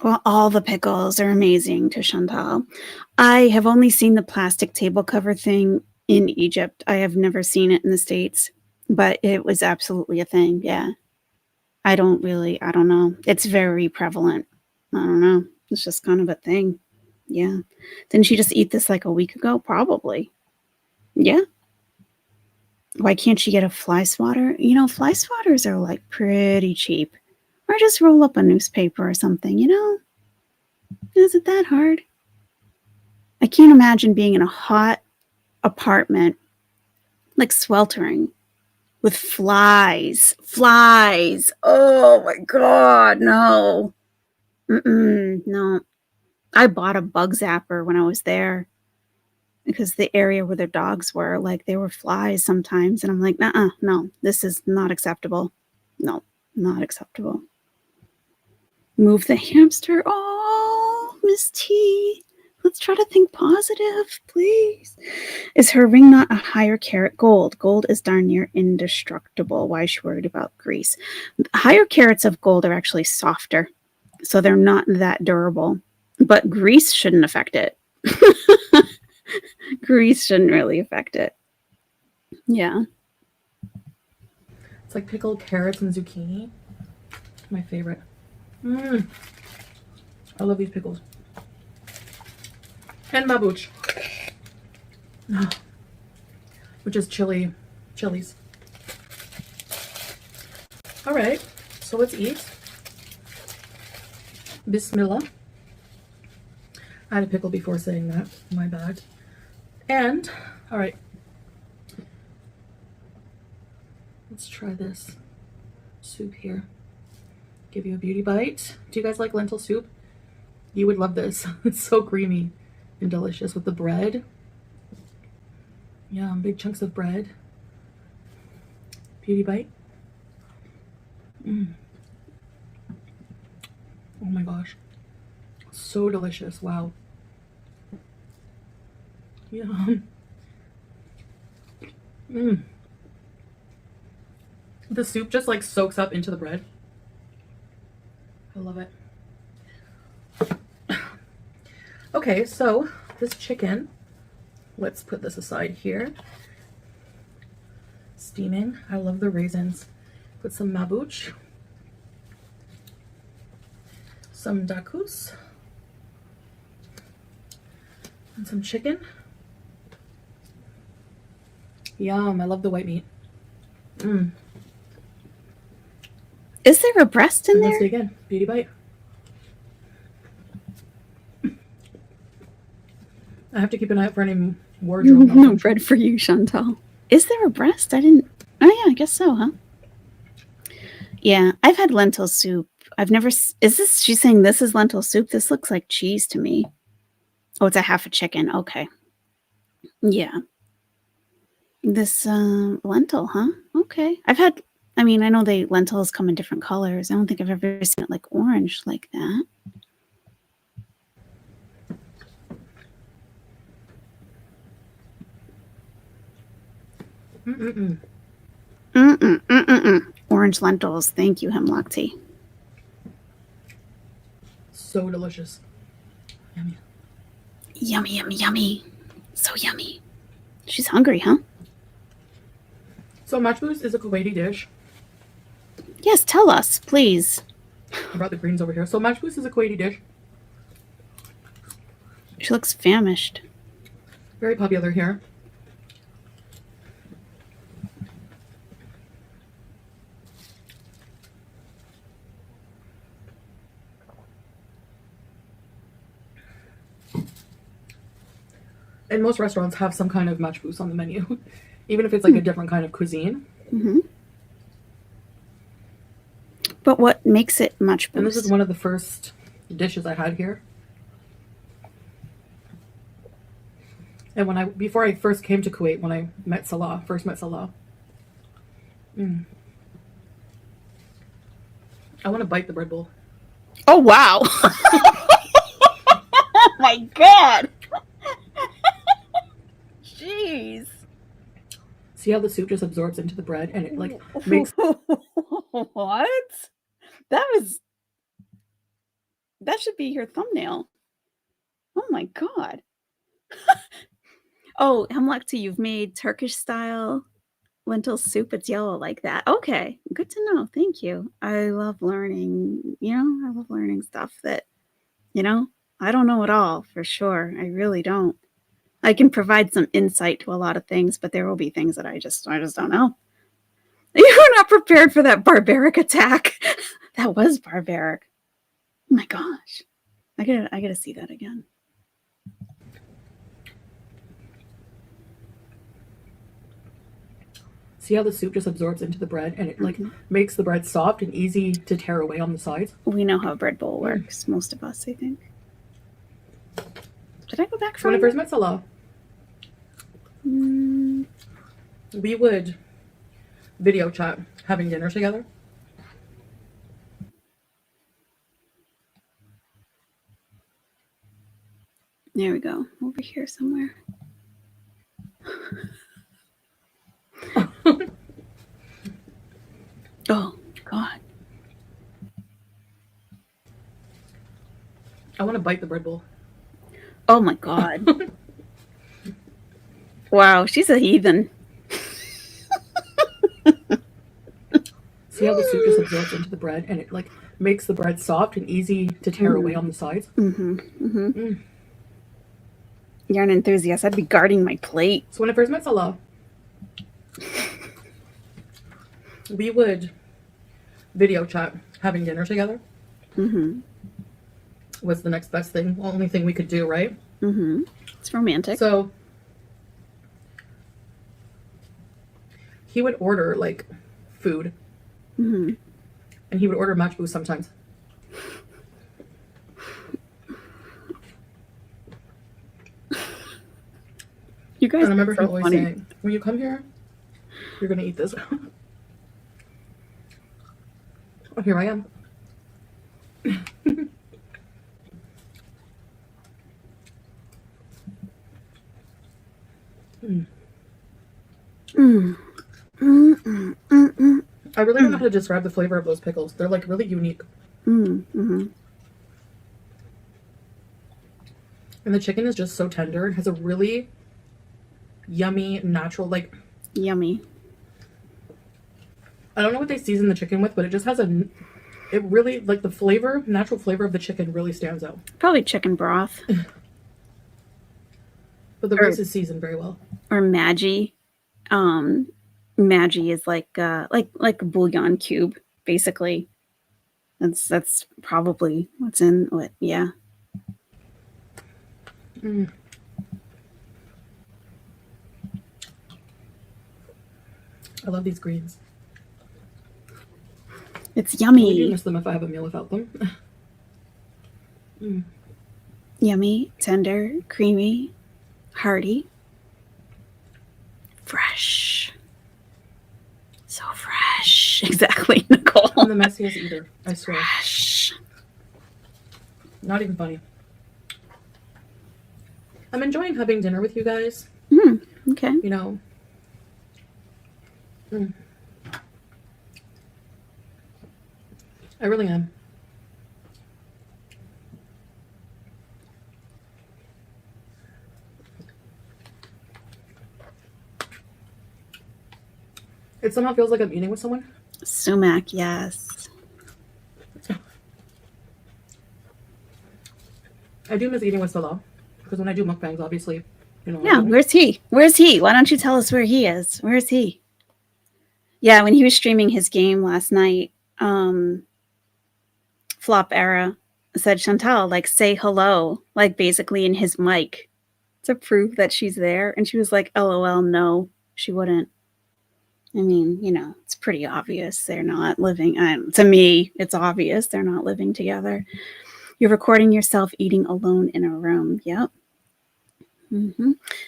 Well, all the pickles are amazing to Chantal. I have only seen the plastic table cover thing in Egypt. I have never seen it in the States, but it was absolutely a thing. Yeah. I don't know. It's very prevalent. I don't know. It's just kind of a thing. Yeah. Didn't she just eat this like a week ago? Probably. Yeah. Why can't she get a fly swatter? You know, fly swatters are like pretty cheap. Or just roll up a newspaper or something, you know? Is it that hard? I can't imagine being in a hot apartment, like sweltering, with flies. Flies! Oh my God, no. No. I bought a bug zapper when I was there because the area where their dogs were, like, there were flies sometimes. And I'm like, no, this is not acceptable. No, not acceptable. Move the hamster. Oh, Miss T. Let's try to think positive, please. Is her ring not a higher carat gold? Gold is darn near indestructible. Why is she worried about grease? Higher carats of gold are actually softer, so they're not that durable. But grease shouldn't affect it. Grease shouldn't really affect it. Yeah.
It's like pickled carrots and zucchini. My favorite. I love these pickles. And mabuch. Which is chilies. Alright, so let's eat. Bismillah. I had a pickle before saying that. My bad. And, alright. Let's try this soup here. Give you a beauty bite. Do you guys like lentil soup? You would love this. It's so creamy and delicious with the bread. Yeah, big chunks of bread. Beauty bite. Oh my gosh. So delicious. Wow. Yum. The soup just like soaks up into the bread. I love it. Okay, so this chicken, let's put this aside here. Steaming. I love the raisins. Put some mabuch, some dakus, and some chicken. Yum, I love the white meat.
Is there a breast in there?
Let's do it again. Beauty bite. I have to keep an eye out for any wardrobe
No
malfunction.
bread for you, Chantal. Is there a breast? I didn't. Oh yeah, I guess so, huh? Yeah, I've had lentil soup. I've never. Is this? She's saying this is lentil soup. This looks like cheese to me. Oh, it's a half a chicken. Okay. Yeah. This lentil, huh? Okay. I've had. I mean, I know lentils come in different colors. I don't think I've ever seen it like orange like that. Orange lentils. Thank you, hemlock tea.
So delicious. Yummy.
Yummy, yummy, yummy. So yummy. She's hungry, huh?
So matchboos is a Kuwaiti dish.
Yes, tell us, please.
I brought the greens over here. So matchboos is a Kuwaiti dish.
She looks famished.
Very popular here. And most restaurants have some kind of matchboos on the menu, even if it's like a different kind of cuisine.
Mm-hmm. But what makes it matchboos?
And this is one of the first dishes I had here. And before I first came to Kuwait, when I first met Salah. I want to bite the bread bowl.
Oh, wow. Oh, my God. Jeez.
See how the soup just absorbs into the bread and it like makes...
What? That should be your thumbnail. Oh, my God. Oh, hemlock tea, you've made Turkish style lentil soup. It's yellow like that. Okay, good to know. Thank you. I love learning, I love learning stuff that, I don't know it all for sure. I really don't. I can provide some insight to a lot of things, but there will be things that I just don't know. You're not prepared for that barbaric attack. That was barbaric. Oh my gosh. I gotta see that again.
See how the soup just absorbs into the bread and it like makes the bread soft and easy to tear away on the sides?
We know how a bread bowl works, most of us, I think. Did I go back
When I first met Salah,
Mm,
we would video chat having dinner together.
There we go. Over here somewhere. Oh, God.
I want to bite the bread bowl.
Oh, my God. Wow, she's a heathen.
See how the soup just absorbs into the bread and it like makes the bread soft and easy to tear away on the sides?
You're an enthusiast. I'd be guarding my plate.
So when I first met Salah, we would video chat having dinner together. Was the next best thing, only thing we could do, right?
It's romantic.
So he would order like food, and he would order matchboos sometimes.
You guys
And I remember
are so
him always
funny.
saying, "When you come here, you're gonna eat this." Oh, here I am. I really don't know how to describe the flavor of those pickles. They're like really unique. And the chicken is just so tender. It has a really yummy, natural, like...
Yummy.
I don't know what they season the chicken with, but it just has a... It really, like the flavor, natural flavor of the chicken really stands out.
Probably chicken broth.
But the rice is seasoned very well.
Or Maggi. Maggi is like a bouillon cube, basically. That's probably what's in it. Yeah.
I love these greens.
It's
I do
yummy.
miss them if I have a meal without them.
Yummy, tender, creamy, hearty, fresh. So fresh. Exactly, Nicole.
I'm the messiest eater, I swear.
Fresh.
Not even funny. I'm enjoying having dinner with you guys.
Okay.
You know. I really am. It somehow feels like I'm eating with someone.
Sumac, yes.
I do miss eating with Salah, because when I do mukbangs, obviously, you know.
Yeah, where's he? Where's he? Why don't you tell us where he is? Where is he? Yeah, when he was streaming his game last night, Flop Era said, Chantal, like, say hello, like, basically in his mic to prove that she's there. And she was like, LOL, no, she wouldn't. I mean, you know, it's pretty obvious they're not living. To me, it's obvious they're not living together. You're recording yourself eating alone in a room. Yep.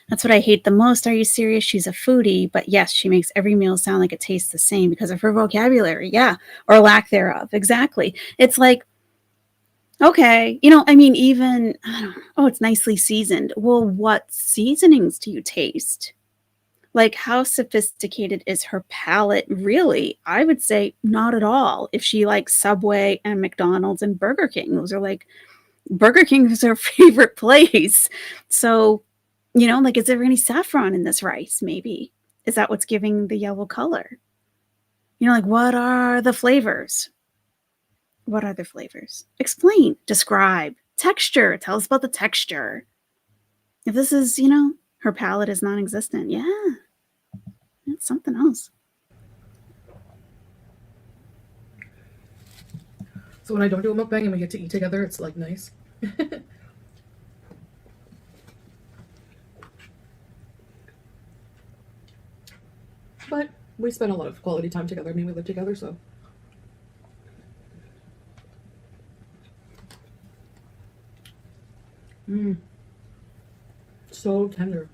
That's what I hate the most. Are you serious? She's a foodie, but yes, she makes every meal sound like it tastes the same because of her vocabulary. Yeah. Or lack thereof. Exactly. It's like, okay, you know, I mean, even, I don't know, oh, it's nicely seasoned. Well, what seasonings do you taste? Like, how sophisticated is her palate really? I would say not at all. If she likes Subway and McDonald's and Burger King, those are like, Burger King is her favorite place. So, you know, like, is there any saffron in this rice? Maybe. Is that what's giving the yellow color? You know, like, what are the flavors? What are the flavors? Explain, describe, texture. Tell us about the texture. If this is, you know, her palate is non-existent. Yeah. It's something else.
So when I don't do a mukbang and we get to eat together, it's like nice. But we spend a lot of quality time together. I mean, we live together, so. So tender.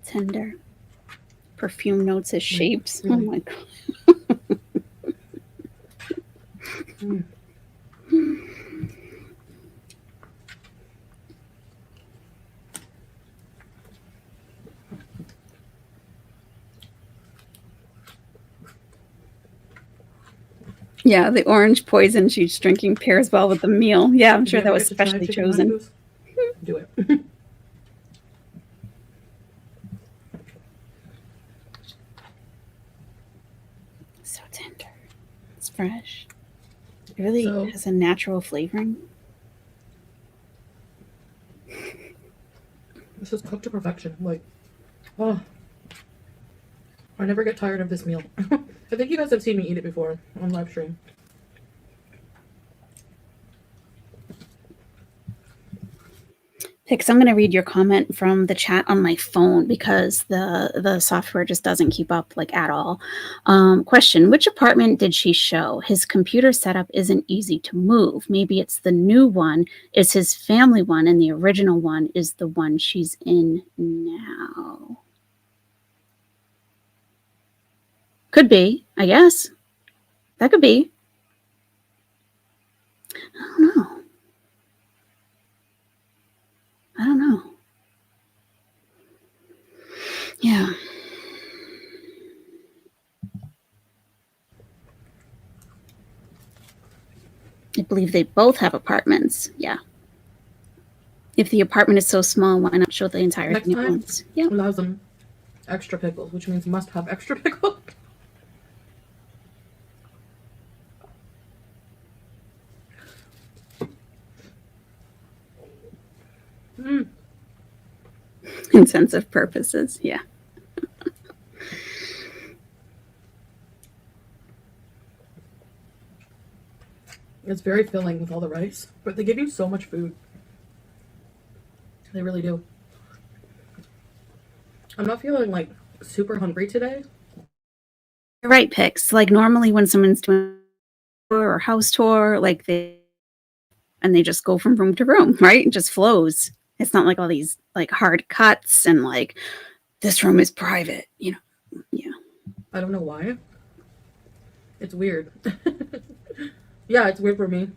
Tender. Perfume notes as shapes. Really? Oh my God. Yeah, the orange poison she's drinking pairs well with the meal. Yeah, I'm sure that was specially chosen.
Do it.
So tender. It's fresh. It really has a natural flavoring.
This is cooked to perfection. Like, oh, I never get tired of this meal. I think you guys have seen me eat it before on live stream.
Pix, I'm going to read your comment from the chat on my phone because the software just doesn't keep up like at all. Question, which apartment did she show? His computer setup isn't easy to move. Maybe it's the new one is his family one and the original one is the one she's in now. Could be, I guess. That could be. I don't know. I don't know. Yeah. I believe they both have apartments. Yeah. If the apartment is so small, why not show the entire thing at once? Yeah.
Allows them extra pickles, which means must have extra pickles.
In sense of purposes, yeah.
It's very filling with all the rice, but they give you so much food. They really do. I'm not feeling like super hungry today.
Right, picks. Like normally when someone's doing a tour or house tour, like they just go from room to room, right? It just flows. It's not like all these like hard cuts and like this room is private, you know. Yeah.
I don't know why. It's weird. Yeah, it's weird for me.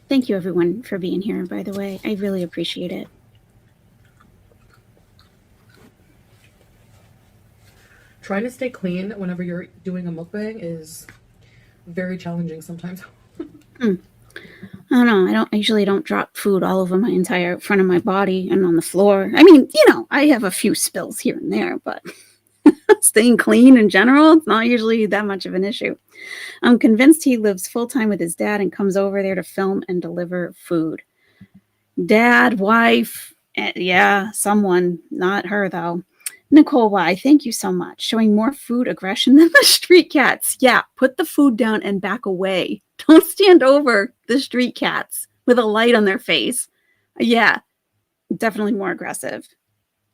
Thank you everyone for being here, by the way. I really appreciate it.
Trying to stay clean whenever you're doing a mukbang is very challenging sometimes.
I don't know. I usually don't drop food all over my entire front of my body and on the floor. I mean, you know, I have a few spills here and there, but staying clean in general, it's not usually that much of an issue. I'm convinced he lives full-time with his dad and comes over there to film and deliver food. Dad, wife, yeah, someone, not her though. Nicole, why? Thank you so much. Showing more food aggression than the street cats. Yeah, put the food down and back away. Don't stand over the street cats with a light on their face. Yeah, definitely more aggressive.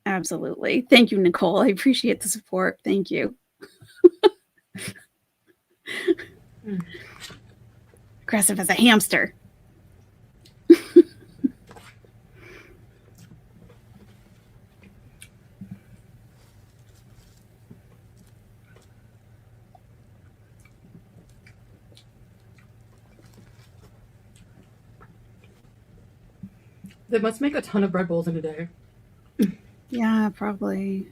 Absolutely. Thank you, Nicole. I appreciate the support. Thank you. Aggressive as a hamster.
They must make a ton of bread bowls in a day.
Yeah, probably.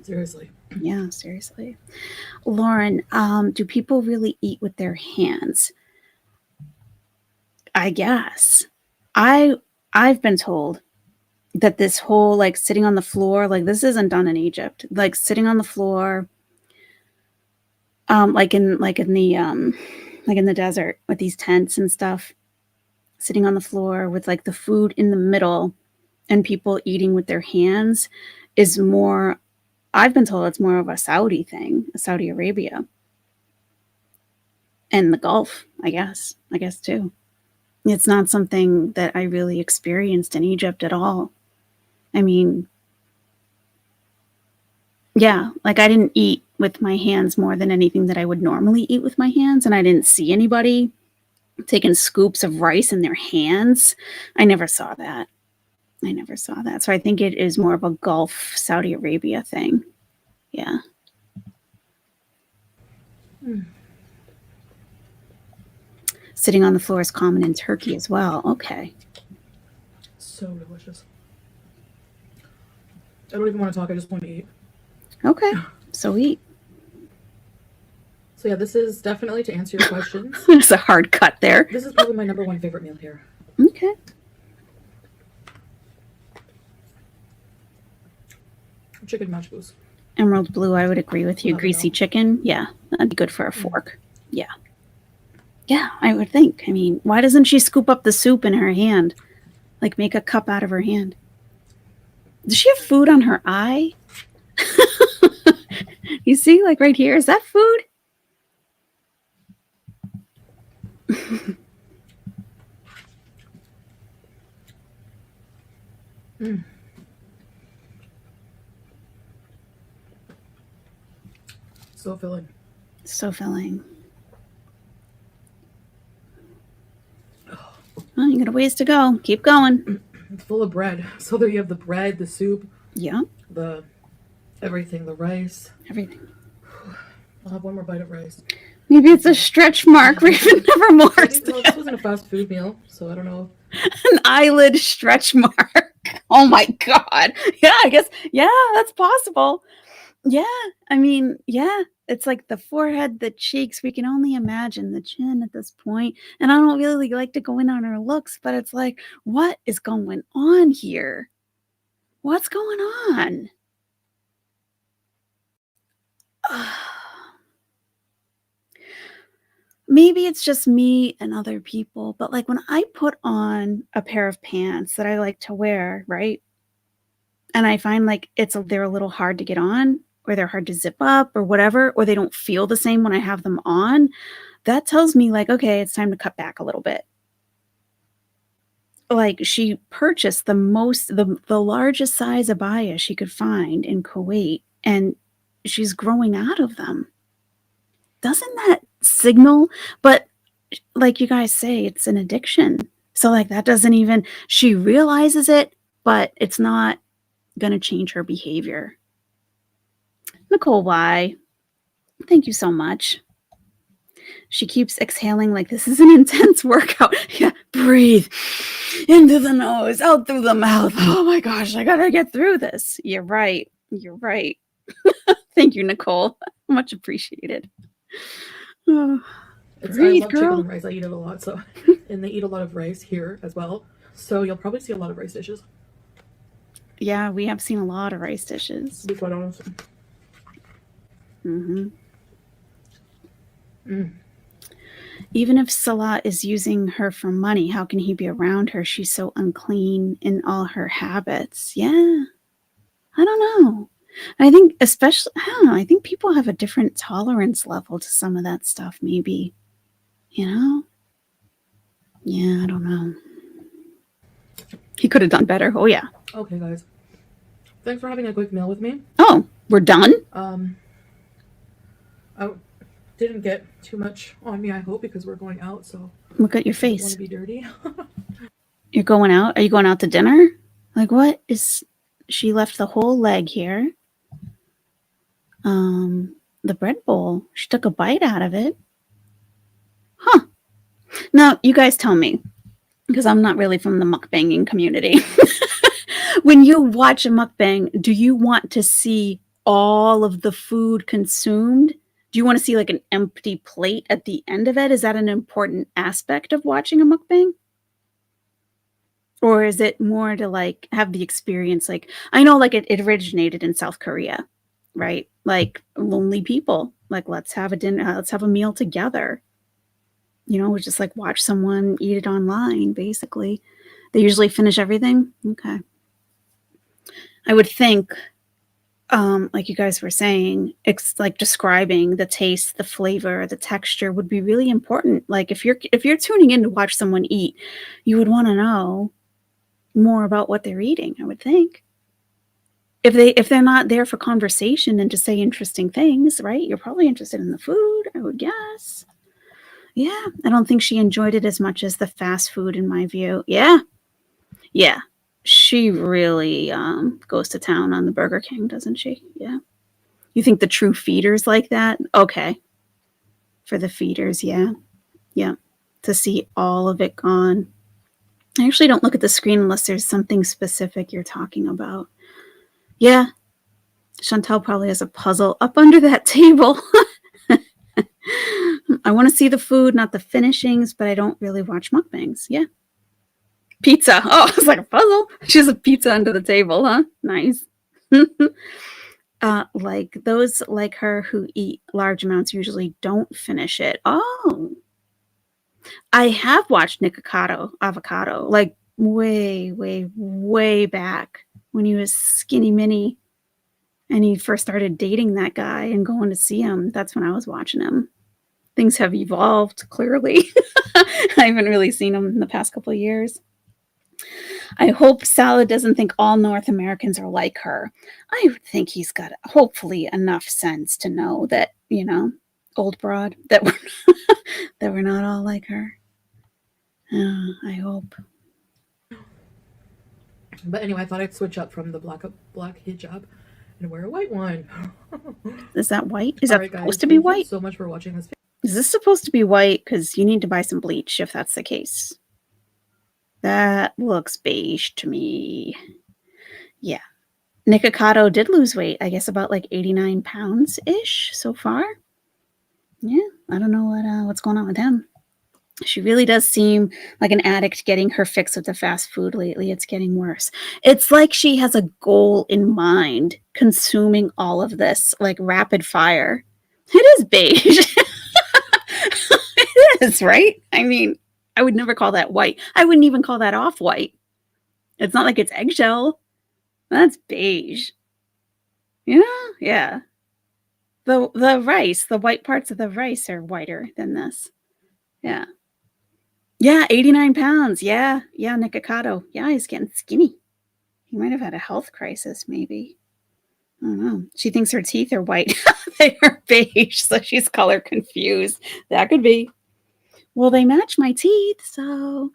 Seriously.
Yeah, seriously. Lauren, do people really eat with their hands? I guess. I've been told that this whole like sitting on the floor, like this isn't done in Egypt. Like sitting on the floor, like in the desert with these tents and stuff, sitting on the floor with like the food in the middle and people eating with their hands is more, I've been told it's more of a Saudi thing, Saudi Arabia. And the Gulf, I guess too. It's not something that I really experienced in Egypt at all. I mean, yeah, like I didn't eat with my hands more than anything that I would normally eat with my hands. And I didn't see anybody taking scoops of rice in their hands. I never saw that. So I think it is more of a Gulf, Saudi Arabia thing. Yeah. Sitting on the floor is common in Turkey as well. Okay.
So delicious. I don't even want to talk. I just want to eat.
Okay. So eat.
So yeah, this is definitely to answer your questions.
There's a hard cut there.
This is probably my number one favorite meal here.
Okay.
Chicken majbouz.
Emerald blue, I would agree with you.
Love it
Greasy
all.
chicken. Yeah, that'd be good for a fork. Yeah. Yeah, I would think. I mean, why doesn't she scoop up the soup in her hand? Like make a cup out of her hand. Does she have food on her eye? You see, like right here, is that food?
So filling.
So filling. Well, you got a ways to go. Keep going.
It's full of bread. So there you have the bread, the soup,
Yeah,
the everything, the rice.
everything.
I'll have one more bite of rice.
Maybe it's a stretch mark for even never more.
Well, this wasn't a fast food meal, so I don't know.
An eyelid stretch mark. Oh my God. Yeah, I guess. Yeah, that's possible. Yeah. I mean, yeah, it's like the forehead, the cheeks. We can only imagine the chin at this point. And I don't really like to go in on her looks, but it's like, what is going on here? What's going on? Maybe it's just me and other people, but like when I put on a pair of pants that I like to wear, right? And I find like they're a little hard to get on, or they're hard to zip up or whatever, or they don't feel the same when I have them on, that tells me like, okay, it's time to cut back a little bit. like she purchased the largest size abaya she could find in Kuwait, and she's growing out of them. Doesn't that signal? But like you guys say, it's an addiction. So like that doesn't even, she realizes it, but it's not going to change her behavior. Nicole, why? Thank you so much. She keeps exhaling like this is an intense workout. Yeah, breathe into the nose, out through the mouth. Oh my gosh, I gotta get through this. You're right. You're right. Thank you, Nicole. Much appreciated. Oh,
I
breathe,
love
girl.
chicken and rice. I eat it a lot. So, and they eat a lot of rice here as well. So you'll probably see a lot of rice dishes.
Yeah, we have seen a lot of rice dishes.
To be quite honest.
Even if Salah is using her for money, how can he be around her? She's so unclean in all her habits. Yeah. I don't know. I think especially, I don't know, I think people have a different tolerance level to some of that stuff, maybe. You know? Yeah, I don't know. He could have done better. Oh, yeah.
Okay, guys. Thanks for having a quick meal with me.
Oh, we're done?
I didn't get too much on me, I hope, because we're going out, so
Look at your
I don't want
face.
to be dirty.
You're going out? Are you going out to dinner? Like, what is... She left the whole leg here. The bread bowl. She took a bite out of it. Huh. Now, you guys tell me, because I'm not really from the mukbanging community. When you watch a mukbang, do you want to see all of the food consumed? Do you want to see like an empty plate at the end of it? Is that an important aspect of watching a mukbang? Or is it more to like have the experience? Like, I know like it originated in South Korea, right? Like lonely people, like let's have a dinner, let's have a meal together. You know, we just like watch someone eat it online, basically. They usually finish everything. Okay. I would think, like you guys were saying, it's like describing the taste, the flavor, the texture would be really important. Like if you're tuning in to watch someone eat, you would want to know more about what they're eating, I would think. If they're not there for conversation and to say interesting things, right? You're probably interested in the food, I would guess. Yeah, I don't think she enjoyed it as much as the fast food in my view. Yeah. She really goes to town on the Burger King, doesn't she? Yeah. You think the true feeders like that? Okay. For the feeders, yeah. Yeah. To see all of it gone. I actually don't look at the screen unless there's something specific you're talking about. Yeah. Chantal probably has a puzzle up under that table. I want to see the food, not the finishings, but I don't really watch mukbangs. Yeah. Pizza. Oh, it's like a puzzle. She has a pizza under the table, huh? Nice. Like those like her who eat large amounts usually don't finish it. Oh. I have watched Nick Avocado, like way, way, way back when he was skinny mini and he first started dating that guy and going to see him. That's when I was watching him. Things have evolved, clearly. I haven't really seen him in the past couple of years. I hope Salad doesn't think all North Americans are like her. I would think he's got hopefully enough sense to know that, you know, old broad, that we're not all like her. I hope.
But anyway, I thought I'd switch up from the black hijab and wear a white one.
Is that white? Is that
Right, guys,
supposed to be
thank you
white?
so much for watching this video.
Is this supposed to be white? Because you need to buy some bleach if that's the case. That looks beige to me. Yeah. Nikocado did lose weight. I guess about like 89 pounds-ish so far. Yeah. I don't know what's going on with him. She really does seem like an addict getting her fix with the fast food lately. It's getting worse. It's like she has a goal in mind, consuming all of this like rapid fire. It is beige. It is, right? I mean, I would never call that white. I wouldn't even call that off-white. It's not like it's eggshell. That's beige. You know? Yeah. The rice, the white parts of the rice are whiter than this. Yeah. Yeah, 89 pounds. Yeah, Nikocado. Yeah, he's getting skinny. He might have had a health crisis, maybe. I don't know. She thinks her teeth are white. They are beige, so she's color confused. That could be. Well, they match my teeth, so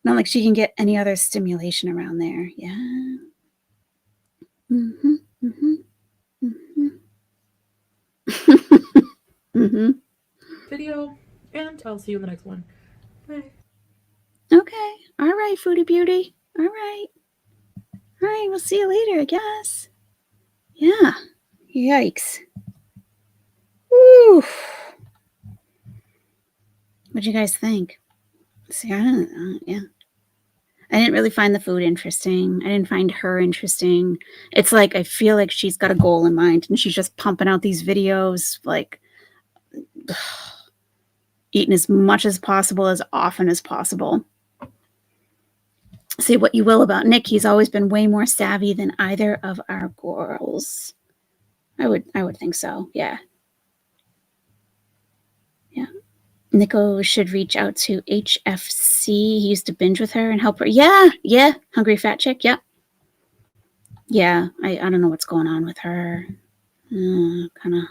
not like she can get any other stimulation around there. Yeah. Mm-hmm. Mm-hmm. Mm-hmm. Mm-hmm.
Video, and I'll see you in the next one. Bye.
Okay. All right, Foodie Beauty. All right. All right, we'll see you later, I guess. Yeah. Yikes. Woo. What'd you guys think? See, I don't know. Yeah. I didn't really find the food interesting. I didn't find her interesting. It's like I feel like she's got a goal in mind and she's just pumping out these videos, like eating as much as possible, as often as possible. Say what you will about Nick, he's always been way more savvy than either of our girls. I would think so. Yeah. Yeah. Nico should reach out to HFC. He used to binge with her and help her. Yeah. Hungry fat chick. Yep. Yeah. I don't know what's going on with her. I don't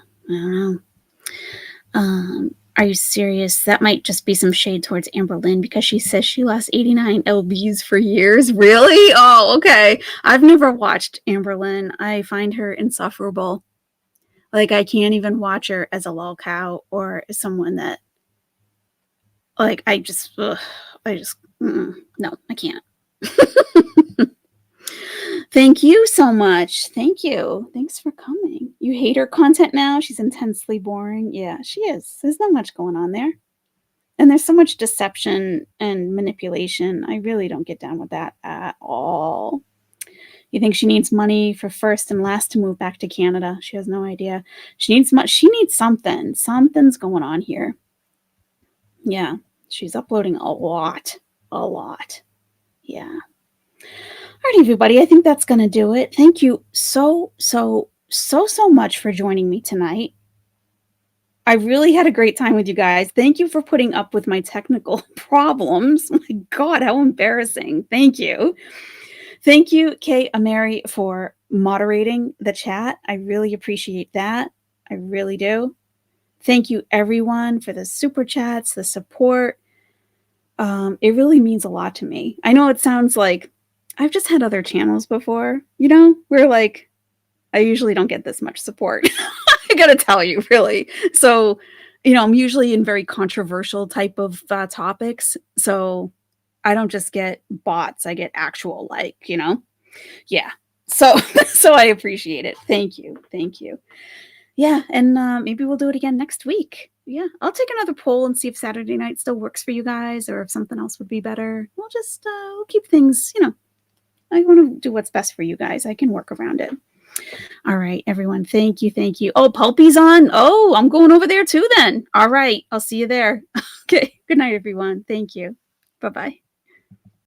know. Are you serious? That might just be some shade towards Amber Lynn because she says she lost 89 lbs for years. Really? Oh, okay. I've never watched Amber Lynn. I find her insufferable. Like, I can't even watch her as a lol cow or as someone that, like, no, I can't. Thank you so much. Thank you. Thanks for coming. You hate her content now? She's intensely boring. Yeah, she is. There's not much going on there. And there's so much deception and manipulation. I really don't get down with that at all. You think she needs money for first and last to move back to Canada? She has no idea. She needs something. Something's going on here. Yeah, she's uploading a lot. Yeah. All right, everybody. I think that's going to do it. Thank you so much for joining me tonight. I really had a great time with you guys. Thank you for putting up with my technical problems. My God, how embarrassing. Thank you. Thank you, Kay Ameri, for moderating the chat. I really appreciate that. I really do. Thank you, everyone, for the super chats, the support. It really means a lot to me. I know it sounds like I've just had other channels before, where like I usually don't get this much support. I gotta tell you, really. So, I'm usually in very controversial type of topics. So I don't just get bots. I get actual yeah. So I appreciate it. Thank you. Yeah. And maybe we'll do it again next week. Yeah. I'll take another poll and see if Saturday night still works for you guys or if something else would be better. We'll just we'll keep things, I want to do what's best for you guys. I can work around it. All right, everyone. Thank you. Oh, Pulpy's on. Oh, I'm going over there too then. All right. I'll see you there. Okay. Good night, everyone. Thank you. Bye-bye.